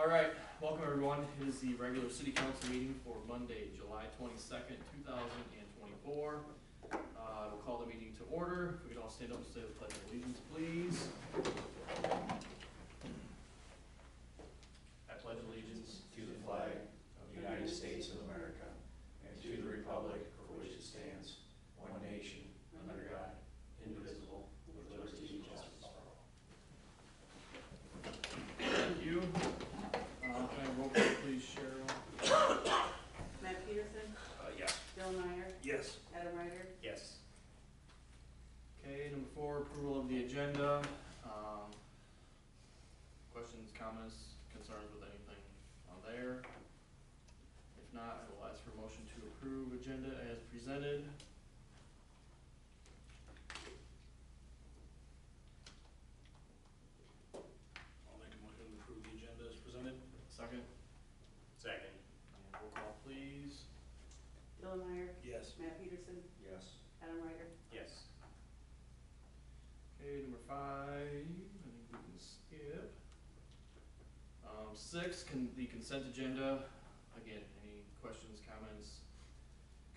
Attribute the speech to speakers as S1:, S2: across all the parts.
S1: Alright, welcome everyone. It is the regular city council meeting for Monday, July 22nd, 2024. We'll call the meeting to order. If we could all stand up and say the Pledge of Allegiance, please. I pledge allegiance
S2: to the flag of the United States of America and to the republic for which it stands, one nation, under God, indivisible, with liberty and justice for all.
S1: Thank you. Can I roll call please, Cheryl?
S3: Matt Peterson,
S2: Yes.
S3: Bill Meyer,
S2: Yes.
S3: Adam Ryder,
S2: Yes.
S1: Okay, number 4, approval of the agenda. Questions, comments, concerns with anything on there? If not, I will ask for a motion to approve agenda as presented.
S4: I'll make a motion to approve the agenda as presented.
S1: Second?
S2: Second.
S1: And roll call please.
S3: Bill Meyer,
S4: Yes.
S3: Matt Peterson,
S2: Yes.
S3: Adam Ryder.
S2: Yes.
S1: Okay, number 5, I think we can skip. 6, the consent agenda. Again, any questions, comments,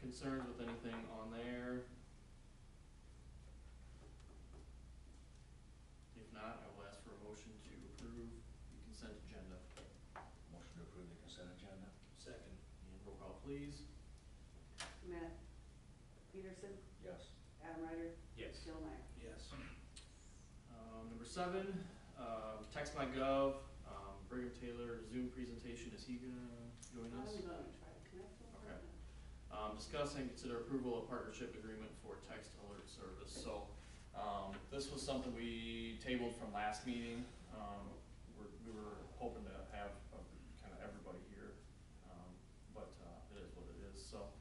S1: concerns with anything on there? If not, I will ask for a motion to approve the consent agenda.
S2: Motion to approve the consent agenda.
S4: Second.
S1: And roll call please.
S3: Matt Peterson,
S2: Yes.
S3: Adam Ryder,
S2: Yes.
S3: Bill Meyer.
S4: Yes.
S1: Number 7, Text My Gov, Brigham Taylor Zoom presentation. Is he gonna join us?
S3: I'm going to try to connect with
S1: Okay.
S3: him.
S1: Discuss and consider approval of partnership agreement for text alert service. So, this was something we tabled from last meeting. We were hoping to have kind of everybody here, but it is what it is. So,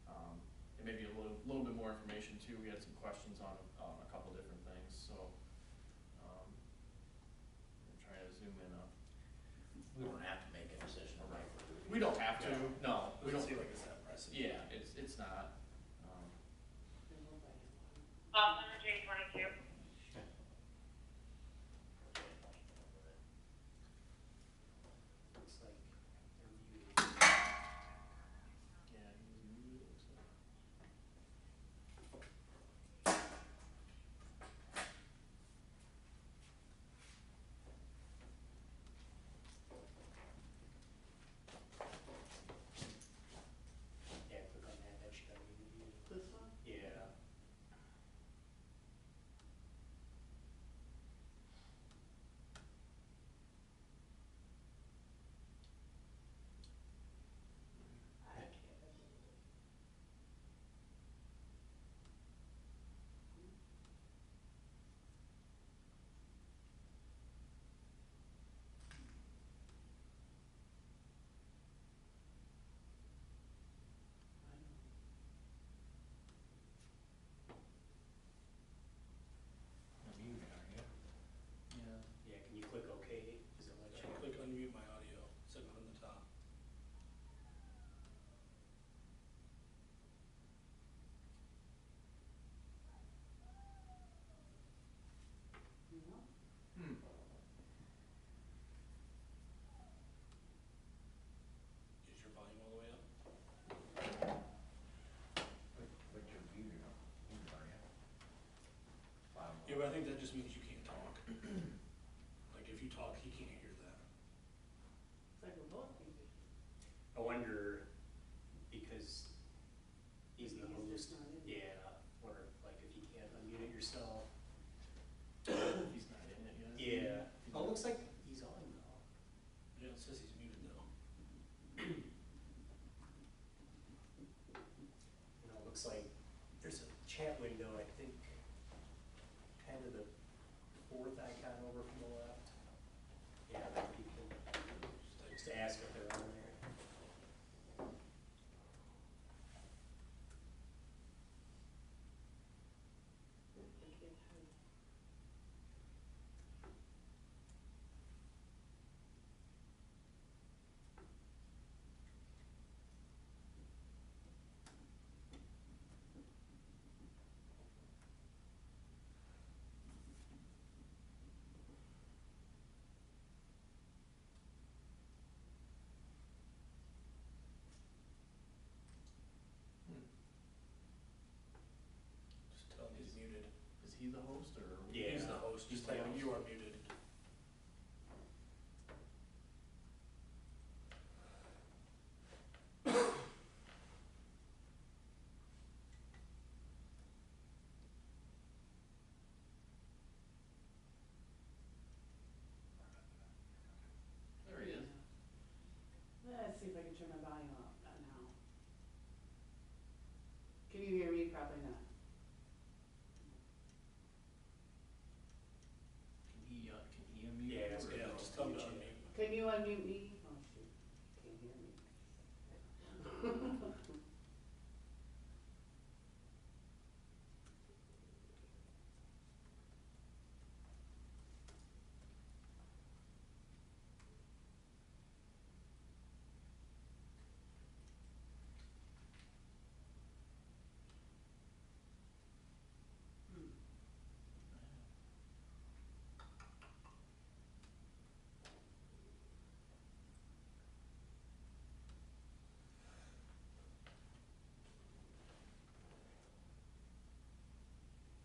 S1: and maybe a little bit more information too. We had some questions on a couple different things. So, I'm trying to zoom in.
S2: We don't have to make a decision right.
S1: We don't have to. No, we don't.
S4: Doesn't seem like it's that pressing.
S1: Yeah, it's not.
S5: Number J22.
S2: Looks like they're muted.
S1: Yeah, he's muted, it looks like.
S2: Yeah, click on that, that should have you muted.
S3: This one?
S2: Yeah. I can't. You're muted, aren't you?
S1: Yeah.
S2: Yeah, can you click OK? Does it let you?
S4: Click unmute my audio, second from the top.
S3: No?
S1: Hmm.
S4: Is your volume all the way up?
S2: But you're muted, are you?
S4: Yeah, but I think that just means you can't talk. Like if you talk, he can't hear that.
S3: It's like we're both Can you hear me? Probably not.
S1: Can he unmute?
S2: Yeah,
S1: Or-
S4: Yeah, just tell me to unmute.
S3: Can you unmute me? Oh, shoot, can't hear me.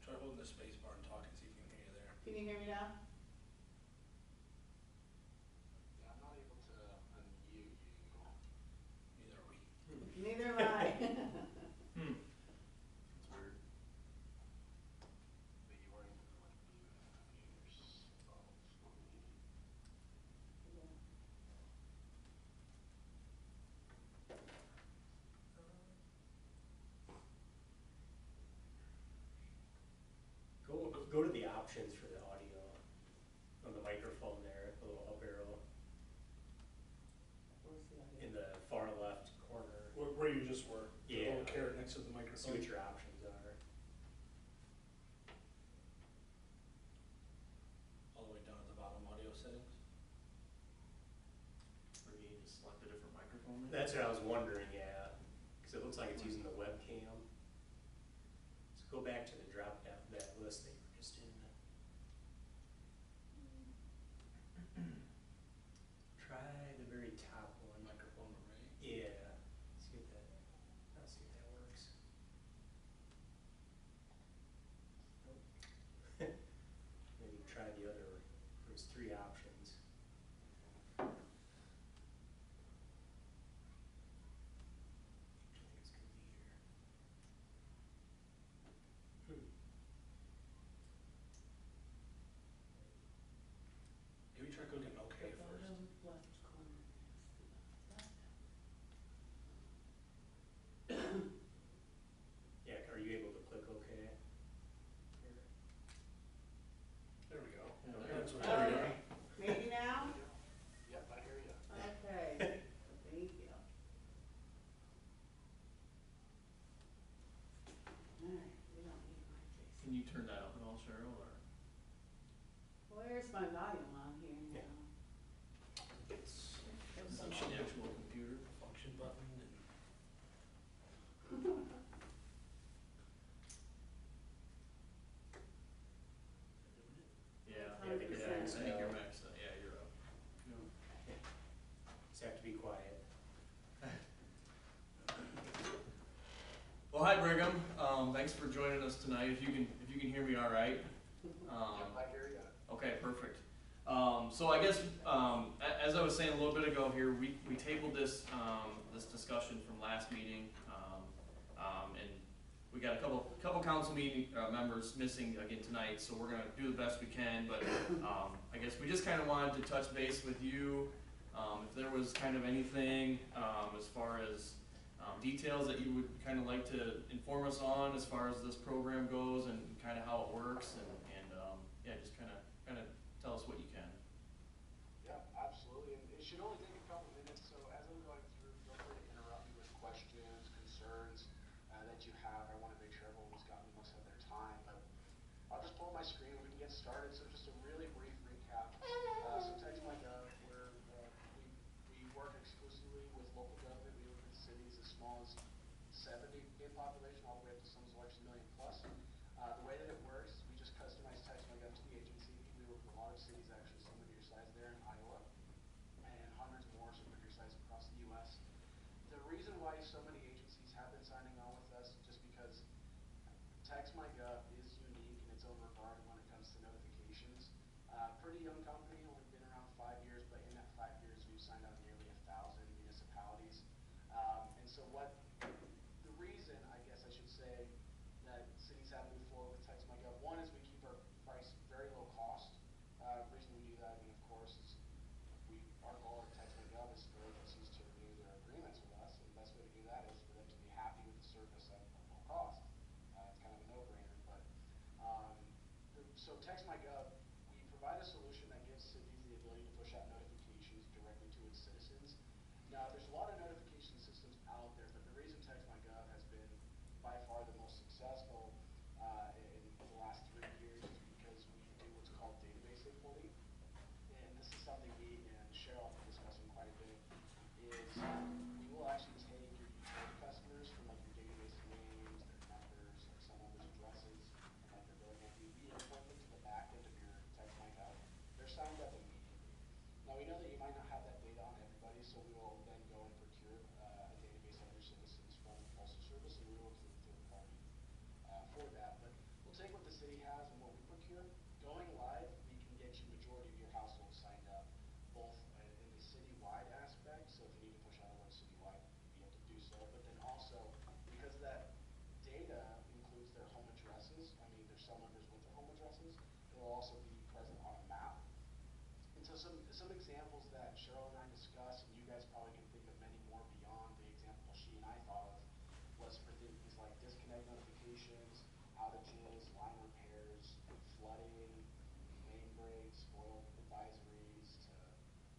S4: Try holding the space bar and talk and see if you can hear you there.
S3: Can you hear me now?
S6: Yeah, I'm not able to unmute you.
S4: Neither are we.
S3: Neither am I.
S1: Hmm. That's weird.
S6: But you are able to unmute yourself for me.
S2: Go to the options for the audio on the microphone there, the little up arrow
S3: Where's the other?
S2: in the far left corner.
S4: Where you just were. The
S2: Yeah.
S4: little carrot next to the
S2: See
S4: microphone.
S2: what your options are.
S4: All the way down at the bottom, audio settings.
S1: Or do you need to select a different microphone? maybe?
S2: That's what I was wondering, yeah, because it looks like it's using the webcam. So go back to the drop down, that list that you were just in. Try the very top one.
S4: Microphone to right.
S2: Yeah, see if that, I'll see if that works. Nope. Maybe try the other, there's 3 options. I think it's gonna be here.
S4: Maybe try clicking OK
S3: The
S4: first.
S3: bottom left corner is the
S2: Yeah, are you able to click OK? Here.
S4: There we go.
S1: Yeah,
S4: Yeah, that's what
S3: left.
S4: there we go.
S3: Okay, maybe now?
S6: Yep, I hear you.
S3: Okay, thank you. Alright, we don't need my face.
S1: Can you turn that up at all, Cheryl, or?
S3: Where's my volume on here
S2: Yeah.
S3: now?
S2: It's,
S1: Is it the actual computer?
S4: Function button and.
S1: Yeah.
S2: Yeah, I think you're
S1: I think you're
S3: 100%.
S1: maxed out. Yeah, you're up.
S2: just have to be quiet.
S1: Well, hi Brigham. Thanks for joining us tonight. If you can hear me all right.
S6: Yep, I hear you.
S1: Okay, perfect. So I guess, as I was saying a little bit ago here, we tabled this, this discussion from last meeting, and we got a couple council meeting, members missing again tonight, so we're gonna do the best we can, but, I guess we just kinda wanted to touch base with you, if there was kind of anything, as far as, details that you would kinda like to inform us on as far as this program goes and kinda how it works, and yeah, just kinda tell us what you can.
S6: Yeah, absolutely. And it should only take a couple minutes. So as I'm going through, feel free to interrupt me with questions, concerns that you have. I want to make sure everyone's gotten the most of their time. But I'll just pull up my screen and we can get started. So just a really brief recap. So TextMyGov, we work exclusively with local government. We work with cities as small as 70 in population, all the way up to some as large as a million plus. The way that it works, we just customize TextMyGov to the agency. We work with a lot of cities, actually, some of your size there in Iowa, and hundreds more, some of your size across the U.S. The reason why so many agencies have been signing on with us is just because TextMyGov is unique in its own regard when it comes to notifications. Pretty young company, only been around 5 years, but in that 5 years, we've signed on nearly 1,000 municipalities. And so the reason, I guess I should say, that cities have moved forward with TextMyGov, one is we keep our price very low cost. The reason we do that, I mean, of course, is our goal at TextMyGov is for agencies to renew their agreements with us, and the best way to do that is for them to be happy with the service at a low cost. It's kind of a no-brainer, but, so Text My Gov, we provide a solution that gives cities the ability to push out notifications directly to its citizens. Now, there's a lot of notification systems out there, but the reason Text My Gov has been by far the most successful in the last 3 years is because we do what's called database importing. And this is something me and Cheryl have been discussing quite a bit, is we will actually take your utility customers from like your database names, their numbers, like some numbers, addresses, and like their billing entity. We import them to the back end of your Text My Gov. They're signed up immediately. Now we know that you might not have that data on everybody, so we will then go and procure a database of your citizens from the Postal Service, and we will include a third party for that. But we'll take what the city has and what we procure. Going live, we can get you majority of your households signed up, both in the citywide aspect, so if you need to push out alerts citywide, you'll be able to do so. But then also, because that data includes their home addresses, I mean, there's cell numbers with their home addresses, it will also be present on a map. And so some examples that Cheryl and I discussed, and you guys probably can think of many more beyond the example she and I thought of, was for things like disconnect notifications, outages, line repairs, flooding, main breaks, oil advisories, to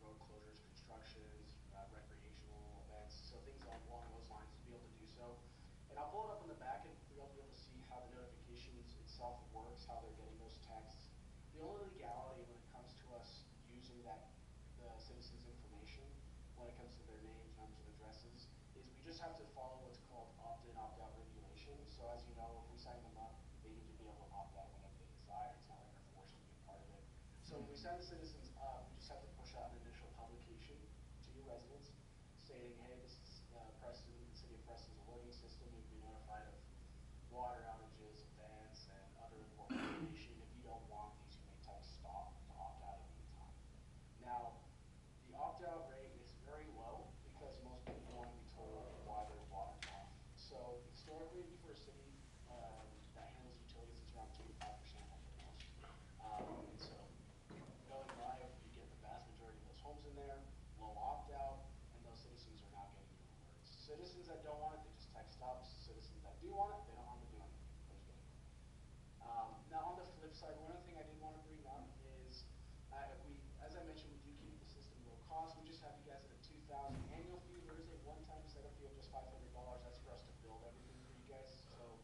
S6: road closures, constructions, recreational events, so things along those lines to be able to do so. And I'll pull it up in the back and you'll be able to see how the notifications itself works, how they're getting those texts. The only legality when it comes to us using the citizens' information, when it comes to their names, numbers, and addresses, is we just have to follow what's called opt-in, opt-out regulations. So as you know, if we sign them up, they need to be able to opt out whenever they desire. It's not like we're forced to be a part of it. So when we sign citizens up, we just have to push out an initial publication to your residents stating, hey, this is Preston, the city of Preston's alerting system. You'll be notified of water outages, events, and other important information. If you don't want these, you may text stop to opt out at any time. Now, the opt-out rate is very low because most people want to be told why their water's off. So historically, for a city that handles utilities, it's around 25% at the most. And so going live, you get the vast majority of those homes in there, low opt-out, and those citizens are not getting new alerts. Citizens that don't want it, they just text up. Citizens that do want it, they don't have to do anything. They're just getting it. Now on the flip side, one other thing I did want to bring up is, as I mentioned, we do keep the system low cost. We just have you guys at a $2,000 annual fee. There is a one-time setup fee of just $500. That's for us to build everything for you guys. So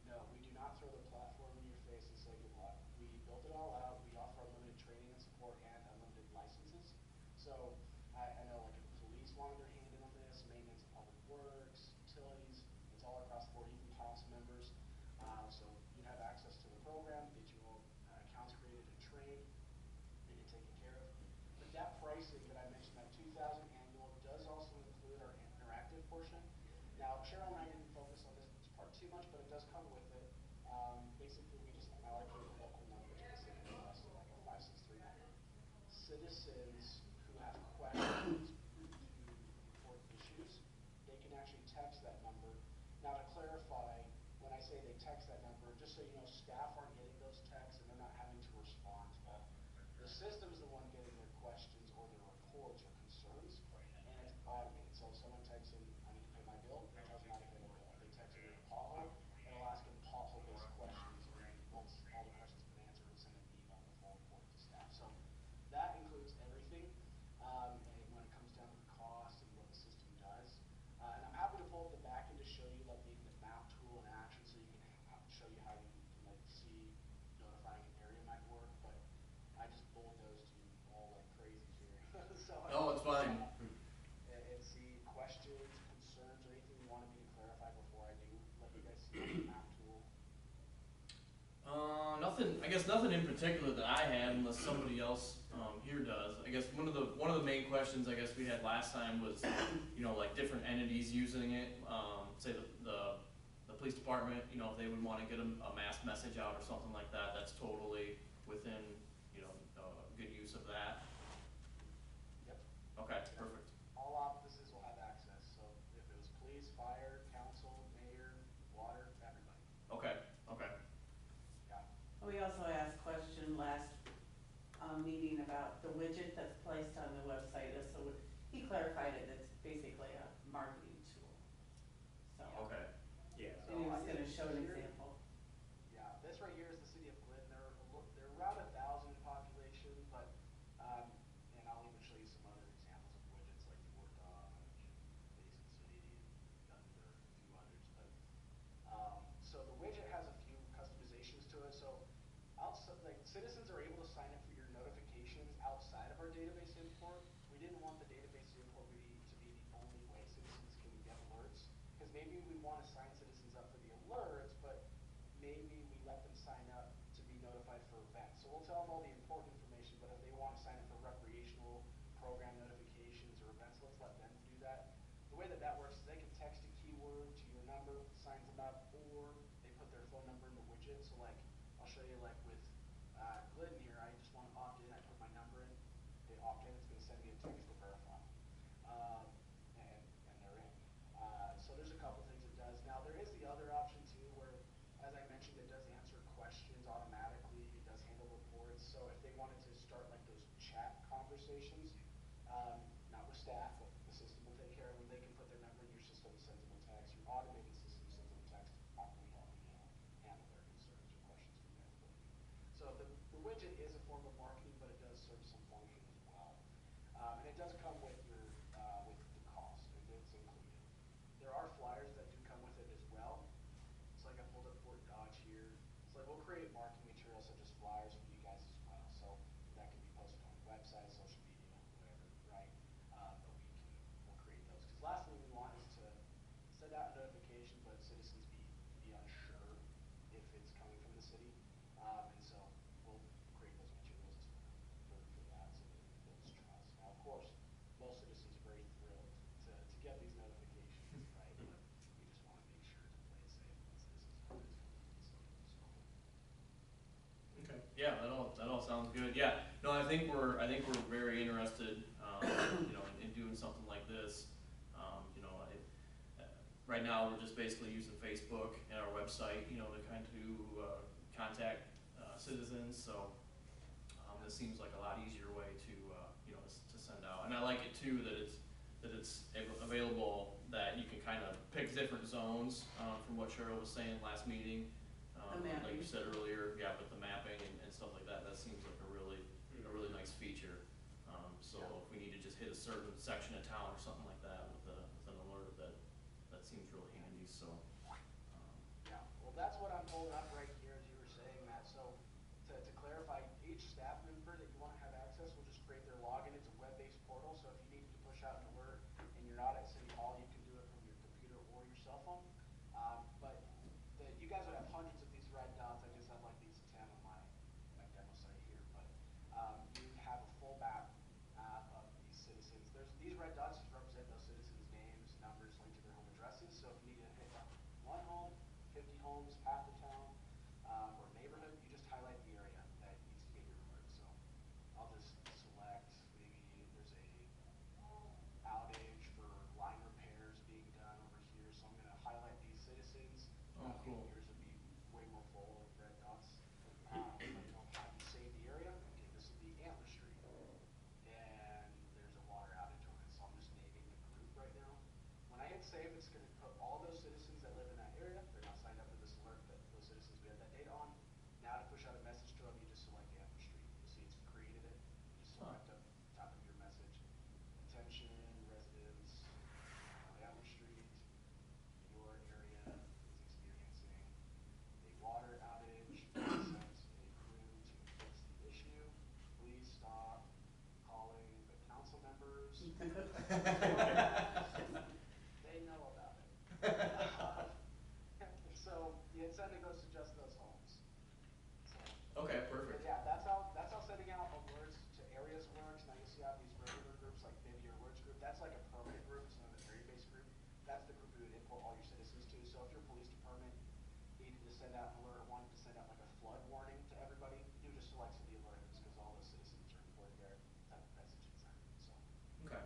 S6: no, we do not throw the platform in your face and say good luck. We build it all out. We offer unlimited training and support and unlimited licenses. So I know like if police wanted their hand in on this, maintenance of public works, utilities, it's all across the board, even council members. So you have access to the program, get your own accounts created and trained, and get taken care of. But that pricing that I mentioned, that $2,000 annual, does also include our interactive portion. Now, Cheryl and I didn't focus on this part too much, but it does come with it. Basically, we just allocate the local number to the city of Preston, like a 563 number. Citizens who have questions to report issues, they can actually text that number. Now, to clarify, when I say they text that number, just so you know, staff aren't getting those texts and they're not having to respond to them. The system's the one getting their questions or their reports or concerns, and it's automated. So if someone types in, I need to pay my bill, it tells them how to pay the bill. If they text in a pothole, it'll ask them pothole-based questions, and then once all the questions have been answered, it'll send an email with full report to staff. So that includes everything, and when it comes down to the cost and what the system does. And I'm happy to pull up the back end to show you like maybe the map tool in action, so you can show you how you can like see notifying an area might work. But I just bulldozed you all like crazy here. So
S1: No, it's fine.
S6: And see questions, concerns, or anything you wanted me to clarify before I do let you guys see the map tool.
S1: Nothing. I guess nothing in particular that I had, unless somebody else here does. I guess one of the main questions I guess we had last time was, like different entities using it. Say the police department, if they would want to get a mass message out or something like that. That's totally within, good use of that.
S6: Yep.
S1: Okay, perfect.
S6: All offices will have access. So if it was police, fire, council, mayor, water, everybody.
S1: Okay.
S6: Yeah.
S3: We also asked a question last meeting about the widget that's placed on the website. So he clarified it, it's basically a marketing tool. So,
S1: Okay.
S2: Yeah.
S3: and he was gonna
S6: database import, we didn't want the database import to be the only way citizens can get alerts. Because maybe we want to sign citizens up for the alerts, but maybe we let them sign up to be notified for events. So we'll tell them all the important information, but if they want to sign up for recreational program notifications or events, let's let them do that. The way that works is they can text a keyword to your number, signs them up, or they put their phone number in the widget. So like, I'll show you like with Glidden here, I just want to opt in, I put my number in, they opt in, it's going to send me a text to verify. And they're in. So there's a couple things it does. Now there is the other option too, where, as I mentioned, it does answer questions automatically, it does handle reports. So if they wanted to start like those chat conversations, not with staff, but the system will take care of them, they can put their number in your system, sends them a text, your automated system sends them a text, we help handle their concerns or questions from there for you. So the widget is a form of marketing, but it does serve some function as well. And it does come with your with the cost, and it's included. There are flyers that do come with it as well. It's like I pulled up Fort Dodge here. It's like we'll create marketing materials such as flyers for you guys as well. So that can be posted on the website, social media, whatever, right? But we'll create those. Because last thing we want is to send out a notification, but citizens be unsure if it's coming from the city. And so we'll create those materials for that so that it builds trust. Now, of course, most citizens are very thrilled to get these notifications, right? But we just want to make sure to play it safe when citizens know it's coming from the city. So.
S1: Okay, yeah, that all sounds good. Yeah, no, I think we're very interested, you know, in doing something like this. You know, right now we're just basically using Facebook and our website, you know, to kind of contact citizens. So this seems like a lot easier way to you know, to send out. And I like it too that it's available, that you can kind of pick different zones from what Cheryl was saying last meeting. Like you said earlier, yeah, with the mapping and stuff like that, that seems like a really nice feature. So if we need to just hit a certain section of town or something like that with an alert, that seems really handy. So
S6: Yeah, well, that's what I'm holding up right here, as you were saying, Matt. So to clarify, each staff member that you want to have access will just create their login. It's a web-based portal, so if you needed to push out an alert and you're not at City Hall, you can do it from your computer or your cell phone. But you guys would have hundreds of these red dots. I just have like these 10 on my demo site here, but you have a full map of these citizens. These red dots just represent those citizens' names, numbers, linked to their home addresses. So if you need to hit one home, 50 homes, half the town, or neighborhood, you just highlight the area that needs to get your alert. So I'll just select, maybe there's a outage for line repairs being done over here. So I'm going to highlight these citizens.
S1: Oh, cool.
S6: Yours would be way more full of red dots. But you'll have you save the area. Okay, this would be Antler Street. And there's a water outage on it. So I'm just naming the group right now. When I hit save, it's going to put all those citizens that live in that area. They're not signed up for this alert, but those citizens, we have that data on. Now to push out a message to them, you just select Antler Street. You'll see it's created it. You just select up top of your message. Attention, residents of Antler Street. Your area is experiencing a water outage. Sends a crew to fix the issue. Please stop calling the council members. They know about it. So the incentive goes to just those homes. So,
S1: okay,
S6: but
S1: perfect.
S6: yeah, that's how sending out alerts to areas works. Now you see how these regular groups, like maybe your alerts group, that's like a permanent group, it's not a database group. That's the group you would import all your citizens to. So if your police department needed to send out an alert, wanted to send out like a flood warning to everybody, you just select city alerts because all those citizens are imported there. Type of message inside. So
S1: Okay.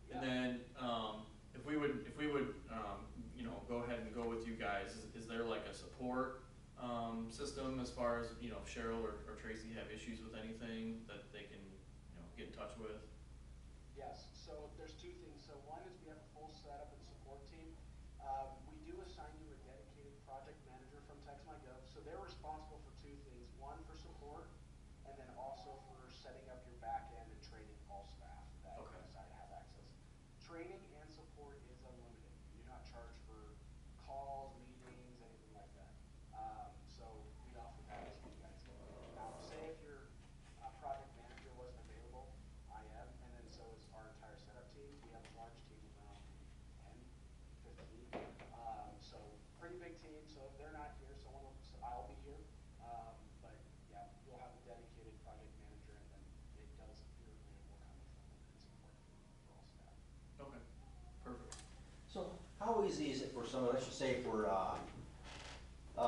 S6: yeah.
S1: And then if we would you know, go ahead and go with you guys, is there like a support system as far as, you know, if Cheryl or Tracy have issues with anything that they can, you know, get in touch with?
S6: Yes, so there's two things. So one is we have a full setup and support team. We do assign you a dedicated project manager from TextMyGov. So they're responsible for two things. One for support, and then also for setting up your back end and training all staff that decide to have access. Training and support is unlimited. You do not charge for calls, meetings, anything like that. So we offer that to you guys. Now, say if your project manager wasn't available
S7: some, let's just say if we're,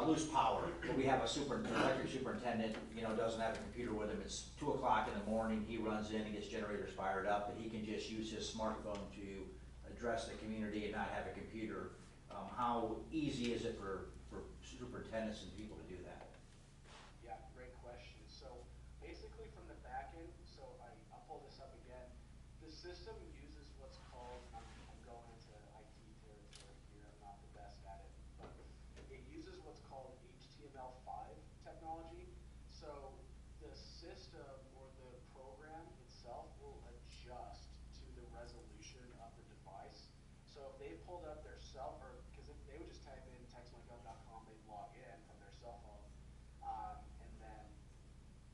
S7: lose power, but we have a electric superintendent, doesn't have a computer with him, it's 2 o'clock in the morning, he runs in and gets generators fired up, and he can just use his smartphone to address the community and not have a computer. How easy is it for superintendents and people to do that?
S6: Yeah, great question. So basically from the back end, I'll pull this up again. The system uses what's called, I'm going into IT territory here, I'm not the best at it, but it uses what's called HTML5 technology. So the system or the program itself will adjust to the resolution of the device. So if they pulled up their cell, or because they would just type in textmygov.com, they'd log in from their cell phone, and then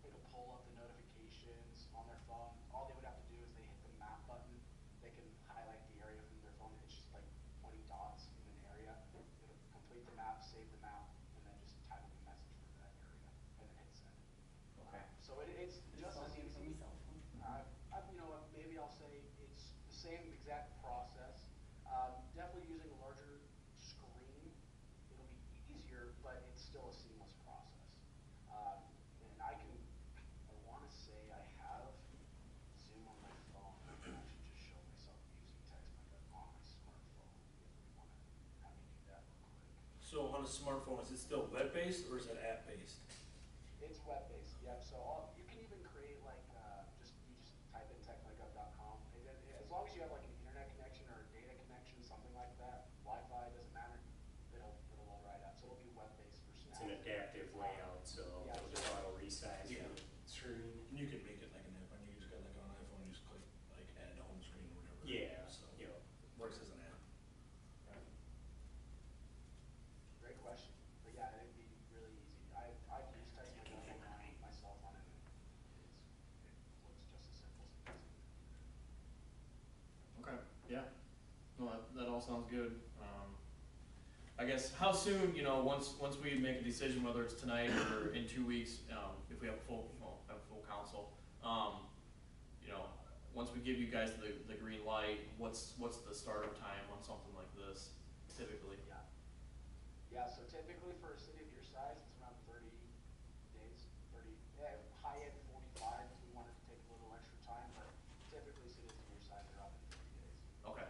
S6: it'll pull up the notifications on their phone. All they would have to do is they hit the map button. They can highlight the area from their phone. It's just like pointy dots in an area. It'll complete the map, save the map, and then just type up a message for that area, and then hit send.
S7: Okay.
S6: So it's just as easy. Maybe I'll say it's the same exact process. Definitely using a larger screen, it'll be easier, but it's still a seamless process. And I want to say I have Zoom on my phone. I can actually just show myself using TextMyGov on my smartphone if we want to have me do that real quick.
S4: So on a smartphone, is it still web-based or is it app-based?
S6: It's web-based, yep. So you can even create you just type in techmygov.com. As long as you have like an internet connection or a data connection, something like that, Wi-Fi, doesn't matter, it'll load right up. So it'll be web-based for
S2: It's
S6: Snap.
S2: an adaptive layout, so
S6: Yeah.
S2: it'll just auto resize
S4: Yeah.
S2: the screen.
S4: And you can make it like an app, and you just got like on an iPhone, you just click like add to home screen or whatever.
S2: Yeah,
S4: So,
S2: you know,
S4: works as an app.
S6: Great question. But yeah, it'd be really easy. I've used TextMyGov on my cell phone, and it looks just as simple as it does.
S1: Okay, yeah. No, that all sounds good. I guess, how soon, once we make a decision, whether it's tonight or in 2 weeks, if we have full council, once we give you guys the green light, what's the startup time on something like this typically?
S6: Yeah. Yeah, so typically for a city of your size, it's around 30 days, high end 45 if we wanted to take a little extra time, but typically cities of your size are up in 30 days.
S1: Okay.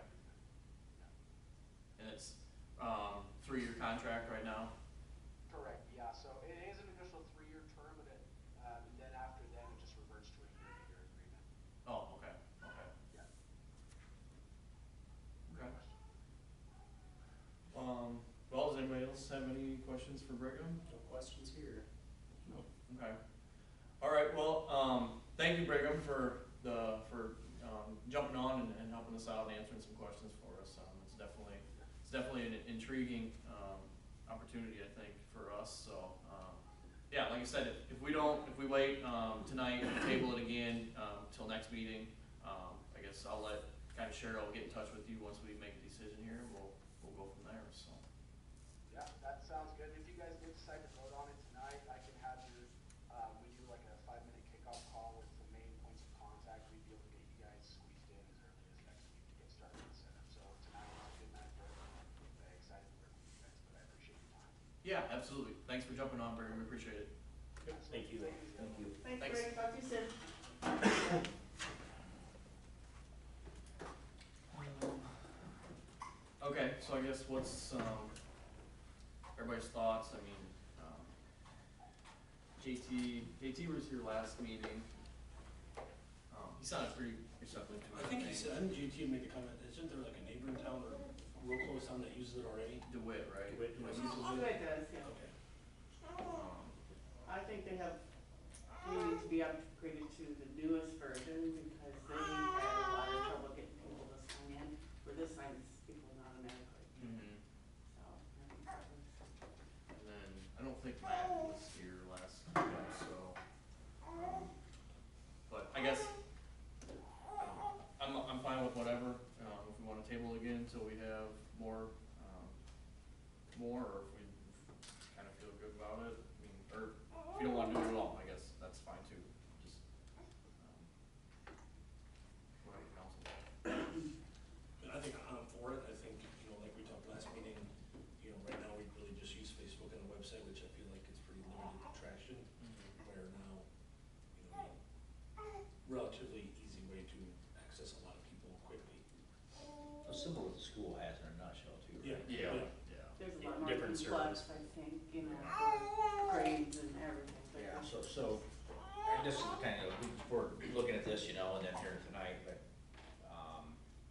S6: Yeah.
S1: And it's 3-year contract right now?
S6: Correct, yeah, so it is an initial 3-year term, and then after that, it just reverts to a year-to-year agreement.
S1: Oh, okay.
S6: Yeah.
S1: Okay. Well, does anybody else have any questions for Brigham?
S2: no questions here.
S1: Okay. All right, well, thank you, Brigham, for jumping on and helping us out and answering some questions for us. It's definitely an intriguing opportunity, I think, for us. So, yeah, like I said, if we wait tonight and table it again till next meeting, I guess I'll let kind of Cheryl get in touch with you once we make a decision here, and we'll go from there. So.
S6: Yeah, that sounds good. If you guys did decide to vote on it tonight, I can have we do like a 5-minute kickoff call with the main points of contact. We'd be able to get you guys squeezed in as early as next week to get started with setup. So tonight was a good night for everyone. Very excited to work with you guys, but I appreciate your time.
S1: Yeah, absolutely. Thanks for jumping on, Brigham. We appreciate it.
S2: Thank you.
S7: Thank you.
S3: Thanks,
S1: Thanks.
S3: Greg, talk to you soon.
S1: Okay, so I guess what's everybody's thoughts? I mean, JT was here last meeting. He sounded pretty receptive to it.
S4: I think he said, I think GT made the comment, isn't there like a neighboring town or real close town that uses it already?
S1: DeWitt, right?
S2: DeWitt
S4: Uses
S2: uses
S3: Oh,
S4: it?
S3: it does, yeah.
S4: Okay.
S3: I think they need to be upgraded to the newest version because they had a lot of trouble getting people to sign in. For this signs people automatically,
S1: Mm-hmm.
S3: so I think that was.
S1: And then I don't think Matt was here last meeting, so. But I guess I'm fine with whatever. If we want to table it again until we have more, or if we kind of feel good about it. I mean, or if you don't want to do it at all, I guess that's fine too. Just whatever council.
S4: And I think I'm for it. I think, like we talked last meeting, relatively easy way to access a lot of people quickly.
S7: Similar to what the school has in a nutshell too, right?
S4: Yeah.
S3: There's a
S2: Yeah,
S3: lot more
S2: different
S3: complex, I think, you know, for grades and everything. but
S7: Yeah,
S3: there's-
S7: so, and this is kind of, we're looking at this, you know, and then here tonight, but,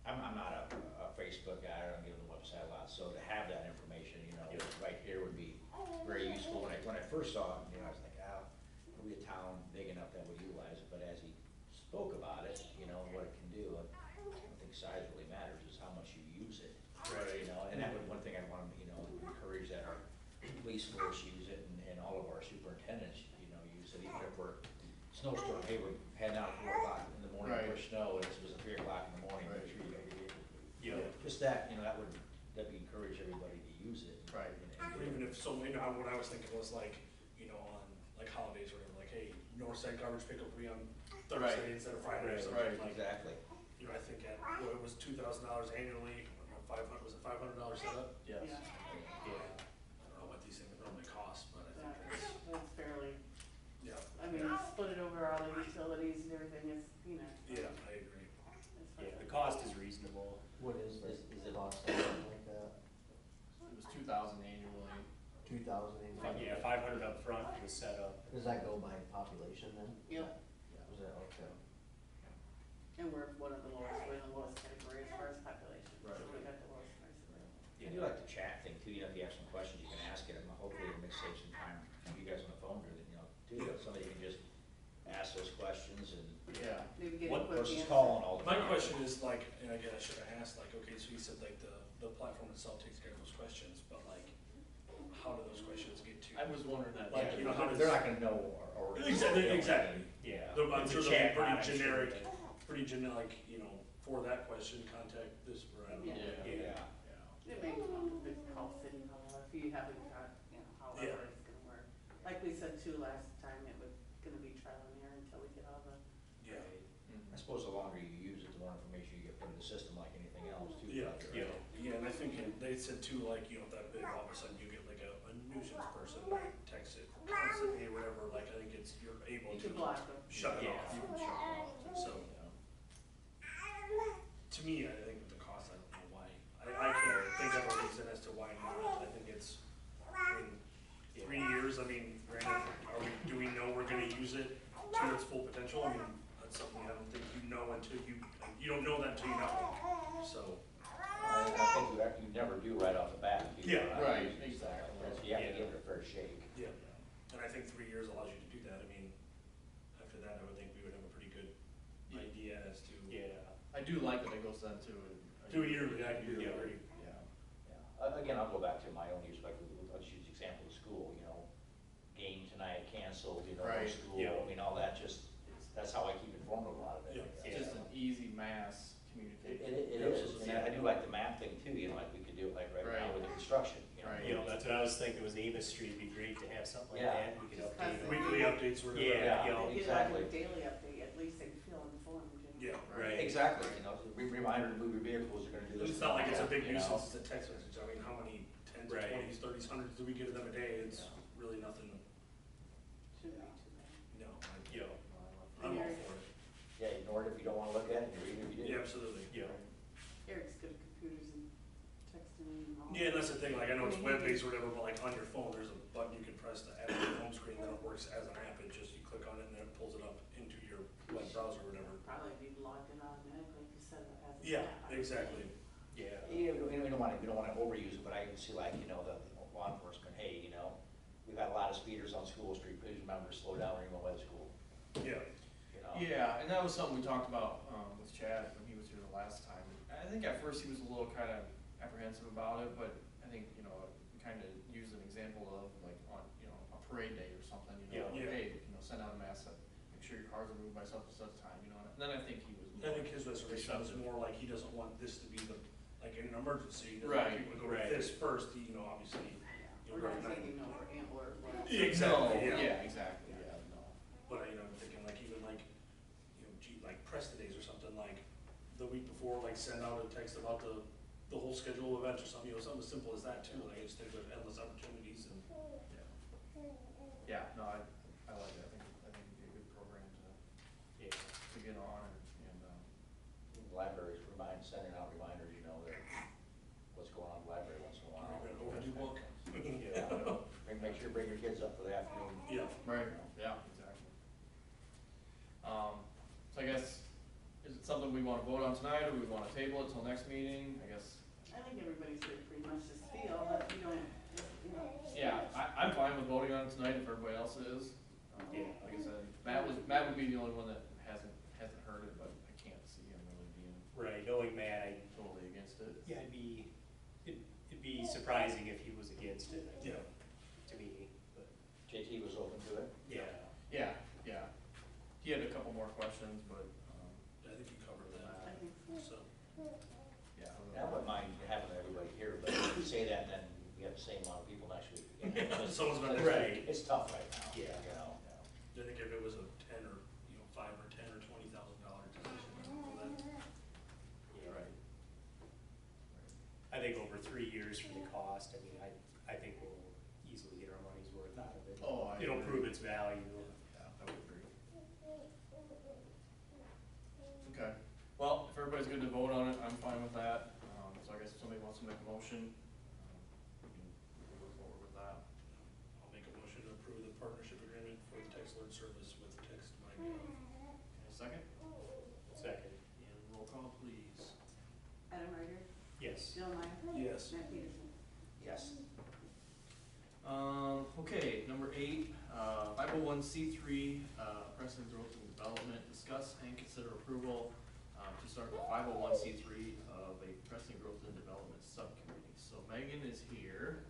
S7: I'm not a Facebook guy, I don't get on the website a lot, so to have that information, you know, right here would be very useful. When I first saw it, you know, I was like, are we a town big enough that we utilize it? But as he spoke about it, you know, and what it can do, I don't think size really matters, is how much you use it.
S2: Right.
S7: You know, and that would, one thing I want to, you know, encourage that our police force use it and all of our superintendents, you know, use it, even if we're snowstorm, hey, we're heading out at 4 o'clock in the morning
S1: Right.
S7: for snow, and this was at 3 o'clock in the morning, make
S1: Right.
S7: sure you got your vehicle.
S2: Yeah.
S7: Just that, you know, that'd encourage everybody to use it.
S1: Right.
S4: Or even if, so, you know, what I was thinking was like, you know, on like holidays or whatever, like, hey, Northside garbage pickup will be on Thursday
S1: Right.
S4: instead of Friday or
S2: Right.
S4: something
S1: Right.
S4: like.
S7: Exactly.
S4: You know, I think at, what, it was $2,000 annually, or 500, was it $500 setup?
S1: Yes.
S3: Yeah,
S2: Yeah.
S4: I don't know what these things normally cost, but I think
S3: that's fairly,
S4: yeah,
S3: I mean, split it over all the utilities and everything, it's, you know.
S4: yeah, I agree.
S3: it's
S2: Yeah,
S3: fine.
S2: the cost is reasonable.
S8: What is the
S7: Is it-
S8: cost of something like that?
S1: It was 2,000 annually.
S8: 2,000
S2: Like, yeah, 500 up front for the setup.
S8: Does that go by population then?
S3: Yep,
S8: Was that okay?
S3: and we're one of the lowest, we're in the lowest category as far as population, so
S1: Right.
S3: we got the lowest price available.
S7: I do like the chat thing too, you know, if you have some questions, you can ask it, and hopefully it may save some time, for you guys on the phone, or, you know, too, that somebody can just ask those questions and
S1: Yeah.
S3: Maybe get a
S2: What
S3: quick
S7: versus
S3: answer.
S7: calling all the
S4: My
S7: time.
S4: question is like, and again, I should have asked, like, okay, so you said like the platform itself takes care of those questions, but like, how do those questions get to?
S1: I was wondering that.
S4: Like,
S1: too.
S4: you know, how does-
S7: They're not gonna know or.
S4: Exactly.
S2: Yeah.
S4: I'm
S2: It's
S4: sure
S2: a
S4: they'll be
S2: chat bot,
S4: pretty
S2: I'm sure
S4: generic,
S2: that-
S4: pretty generic, you know, for that question, contact this, or I don't know.
S3: Yeah.
S2: Yeah.
S3: It may come up with the call city hall if you haven't got, you know, however
S4: Yeah.
S3: it's gonna work. Like we said too last time, it was gonna be trial and error until we get all the,
S4: Yeah,
S1: Mhm.
S7: I suppose the longer you use it, the more information you get put in the system, like anything else too.
S4: yeah,
S7: right?
S2: Yeah.
S4: yeah, and I think they said too, like, you know, that big, all of a sudden you get like a nuisance person, like, text it constantly or whatever, like, I think it's, you're able
S3: you
S4: to
S3: can block them.
S4: shut it
S2: Yeah.
S4: off.
S7: You can shut it off.
S4: So, to me, I think with the cost, I don't know why, I can't think of a reason as to why not, I think it's, in 3 years, I mean, granted, do we know we're gonna use it to its full potential? I mean, that's something I don't think you know until you don't know that until you know, so.
S7: I think you never do right off the bat. You
S4: Yeah,
S7: know,
S1: right,
S7: you-
S1: exactly.
S7: You have to give it a fair shake.
S4: Yeah, and I think 3 years allows you to do that, I mean, after that, I would think we would have a pretty good idea as to.
S2: Yeah.
S1: I do like that it goes then to.
S4: Do a yearly, I do
S2: Yeah.
S4: agree.
S1: Yeah.
S7: Yeah. Again, I'll go back to my own use, like, let's use the example of school, you know, game tonight canceled, you know, no
S1: Right.
S7: school,
S2: Yeah.
S7: I mean, all that, that's how I keep informed of a lot of it.
S4: Yeah.
S1: It's just an easy mass
S7: It
S1: communication.
S7: is, and I do like the map thing too, you know, like we could do it like right now
S1: Right.
S7: with the construction, you know.
S1: Right.
S2: You know, that's what I was thinking, was Amos Street, it'd be great to have something like
S7: Yeah.
S2: that, we could
S3: Just
S2: update them.
S4: Weekly updates or whatever.
S2: Yeah, you know,
S3: If you
S7: exactly.
S3: have a daily update, at least they feel informed, you know.
S4: Yeah.
S2: Right.
S7: Exactly, you know, reminder to move your vehicles, you're gonna do this.
S4: It's not like it's a big
S7: you know.
S4: nuisance, it's a text message, I mean, how many tens,
S2: Right.
S4: 20s, 30s, hundreds do we get of them a day? It's
S7: Yeah.
S4: really nothing,
S3: Shouldn't be too bad.
S4: no,
S2: You know,
S4: I'm all for it.
S7: Yeah, ignore it if you don't wanna look at it, you read it if you do.
S4: Yeah, absolutely.
S2: you know,
S3: Eric's good at computers and texting and all.
S4: Yeah, and that's the thing, like, I know it's web-based or whatever, but like on your phone, there's a button you can press to add to your home screen, then it works as an app, it just, you click on it and then it pulls it up into your web browser or whatever.
S3: Probably be logged in automatically if you set it as. an
S4: Yeah,
S3: app.
S4: exactly.
S2: yeah.
S7: Yeah, we don't wanna overuse it, but I can see like, you know, the law enforcement, hey, you know, we've got a lot of speeders on School Street, please remember to slow down when you're going by the school,
S4: Yeah,
S7: you know?
S1: Yeah, and that was something we talked about, with Chad when he was here the last time. I think at first he was a little kind of apprehensive about it, but I think, you know, we kind of used an example of like on, you know, a parade day or something, you know,
S4: Yeah.
S1: hey, you know, send out a mass, make sure your cars are moved by such and such time, you know, and then I think he was.
S4: I think his reservation was more like, he doesn't want this to be the, like, in an emergency, he doesn't
S1: Right,
S4: want people to go to
S2: right.
S4: this first, you know, obviously.
S3: We're not taking over Antler.
S4: Yeah, exactly,
S1: No,
S4: yeah.
S1: exactly, yeah, no.
S4: But, you know, I'm thinking like, even like, you know, gee, like press the days or something, like, the week before, like, send out a text about the whole schedule of events or something, you know, something as simple as that too, like, I just think there's endless opportunities and.
S1: Yeah, no, I like it, I think it'd be a good program
S2: Yeah.
S1: to get on.
S7: libraries, sending out reminders, you know, that what's going on in the library once in a while.
S4: We're gonna open a book.
S7: Yeah, make sure you bring your kids up for the afternoon.
S4: Yeah.
S1: Right, yeah, exactly. So I guess, is it something we wanna vote on tonight, or we wanna table it till next meeting? I guess,
S3: I think everybody's here pretty much this feel, but you don't, you know.
S1: yeah, I'm fine with voting on it tonight if everybody else is.
S4: Yeah.
S1: Like I said, Matt would be the only one that hasn't heard it, but I can't see him really being
S9: Right, knowing Matt,
S1: totally against it.
S9: yeah, it'd be surprising if he was against it,
S4: Yeah.
S9: to me, but,
S7: JT was open to it.
S9: yeah.
S1: Yeah, yeah. He had a couple more questions, but,
S4: I think you covered
S3: I
S4: that,
S3: think so.
S4: so.
S1: yeah.
S7: I wouldn't mind having everybody here, but if you say that, then we have the same amount of people next week. again.
S4: Someone's gonna-
S9: Right.
S7: It's tough right now, you
S9: Yeah.
S7: know.
S4: I think if it was a $10 or, $5 or $10 or $20,000 position, well, then,
S9: Yeah.
S1: Right.
S9: I think over 3 years for the cost, I mean, I think we'll easily get our money's worth out of it.
S1: Oh, I
S9: It'll
S1: agree.
S9: prove its value.
S1: Yeah, I would agree. Okay, well, if everybody's good to vote on it, I'm fine with that. So I guess if somebody wants to make a motion, we can move forward with that.
S4: I'll make a motion to approve the partnership agreement for the text alert service with TextMyGov.
S1: A second?
S9: Second.
S4: And roll call, please.
S3: Adam Ryder,
S9: Yes.
S3: Jill Meyer,
S4: Yes.
S3: Matt Peterson.
S7: Yes.
S1: Okay, number 8, 501c3, Preston Growth and Development, discuss and consider approval to start the 501c3 of a Preston Growth and Development Subcommittee. So Megan is here.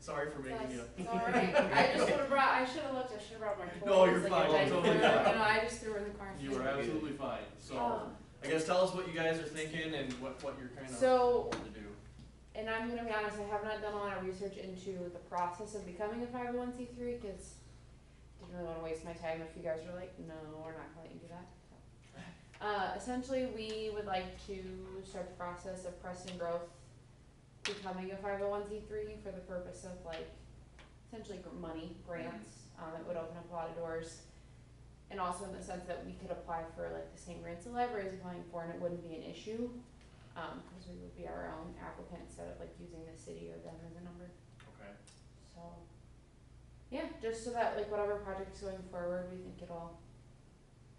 S1: Sorry for making you.
S10: It's all right. I just would've brought, I should've looked, I should've brought my toys.
S1: No, you're
S10: like
S1: fine.
S10: a
S1: You're
S10: diaper,
S1: totally fine.
S10: You know, I just threw in the car.
S1: You were absolutely fine. So
S10: Um,
S1: I guess tell us what you guys are thinking and what you're kind of
S10: So,
S1: wanting to do.
S10: and I'm gonna be honest, I have not done a lot of research into the process of becoming a 501c3, cause I didn't really wanna waste my time if you guys were like, no, we're not gonna let you do that. So, essentially, we would like to start the process of Preston Growth becoming a 501c3 for the purpose of like, essentially money, grants, it would open up a lot of doors. And also in the sense that we could apply for like the same grants the library is applying for, and it wouldn't be an issue, cause we would be our own applicant instead of like using the city or them as a number.
S1: Okay.
S10: So, yeah, just so that like whatever project's going forward, we think it'll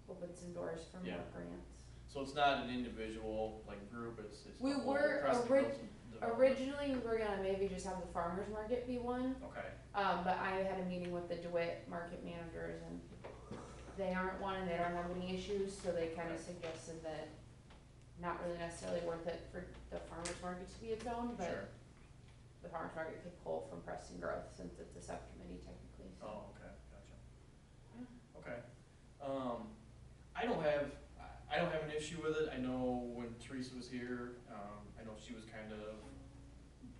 S10: open some doors for
S1: Yeah.
S10: more grants.
S1: So it's not an individual like group. It's
S10: We
S1: the whole
S10: were
S1: Preston Growth and Development.
S10: Originally, we were gonna maybe just have the farmer's market be one,
S1: Okay.
S10: but I had a meeting with the DeWitt market managers and they aren't one and they don't have any issues, so they kinda suggested that not really necessarily worth it for the farmer's market to be its own, but
S1: Sure.
S10: the farmer's market could pull from Preston Growth since it's a subcommittee technically, so.
S1: Oh, okay, gotcha. Okay. I don't have an issue with it. I know when Teresa was here, I know she was kind of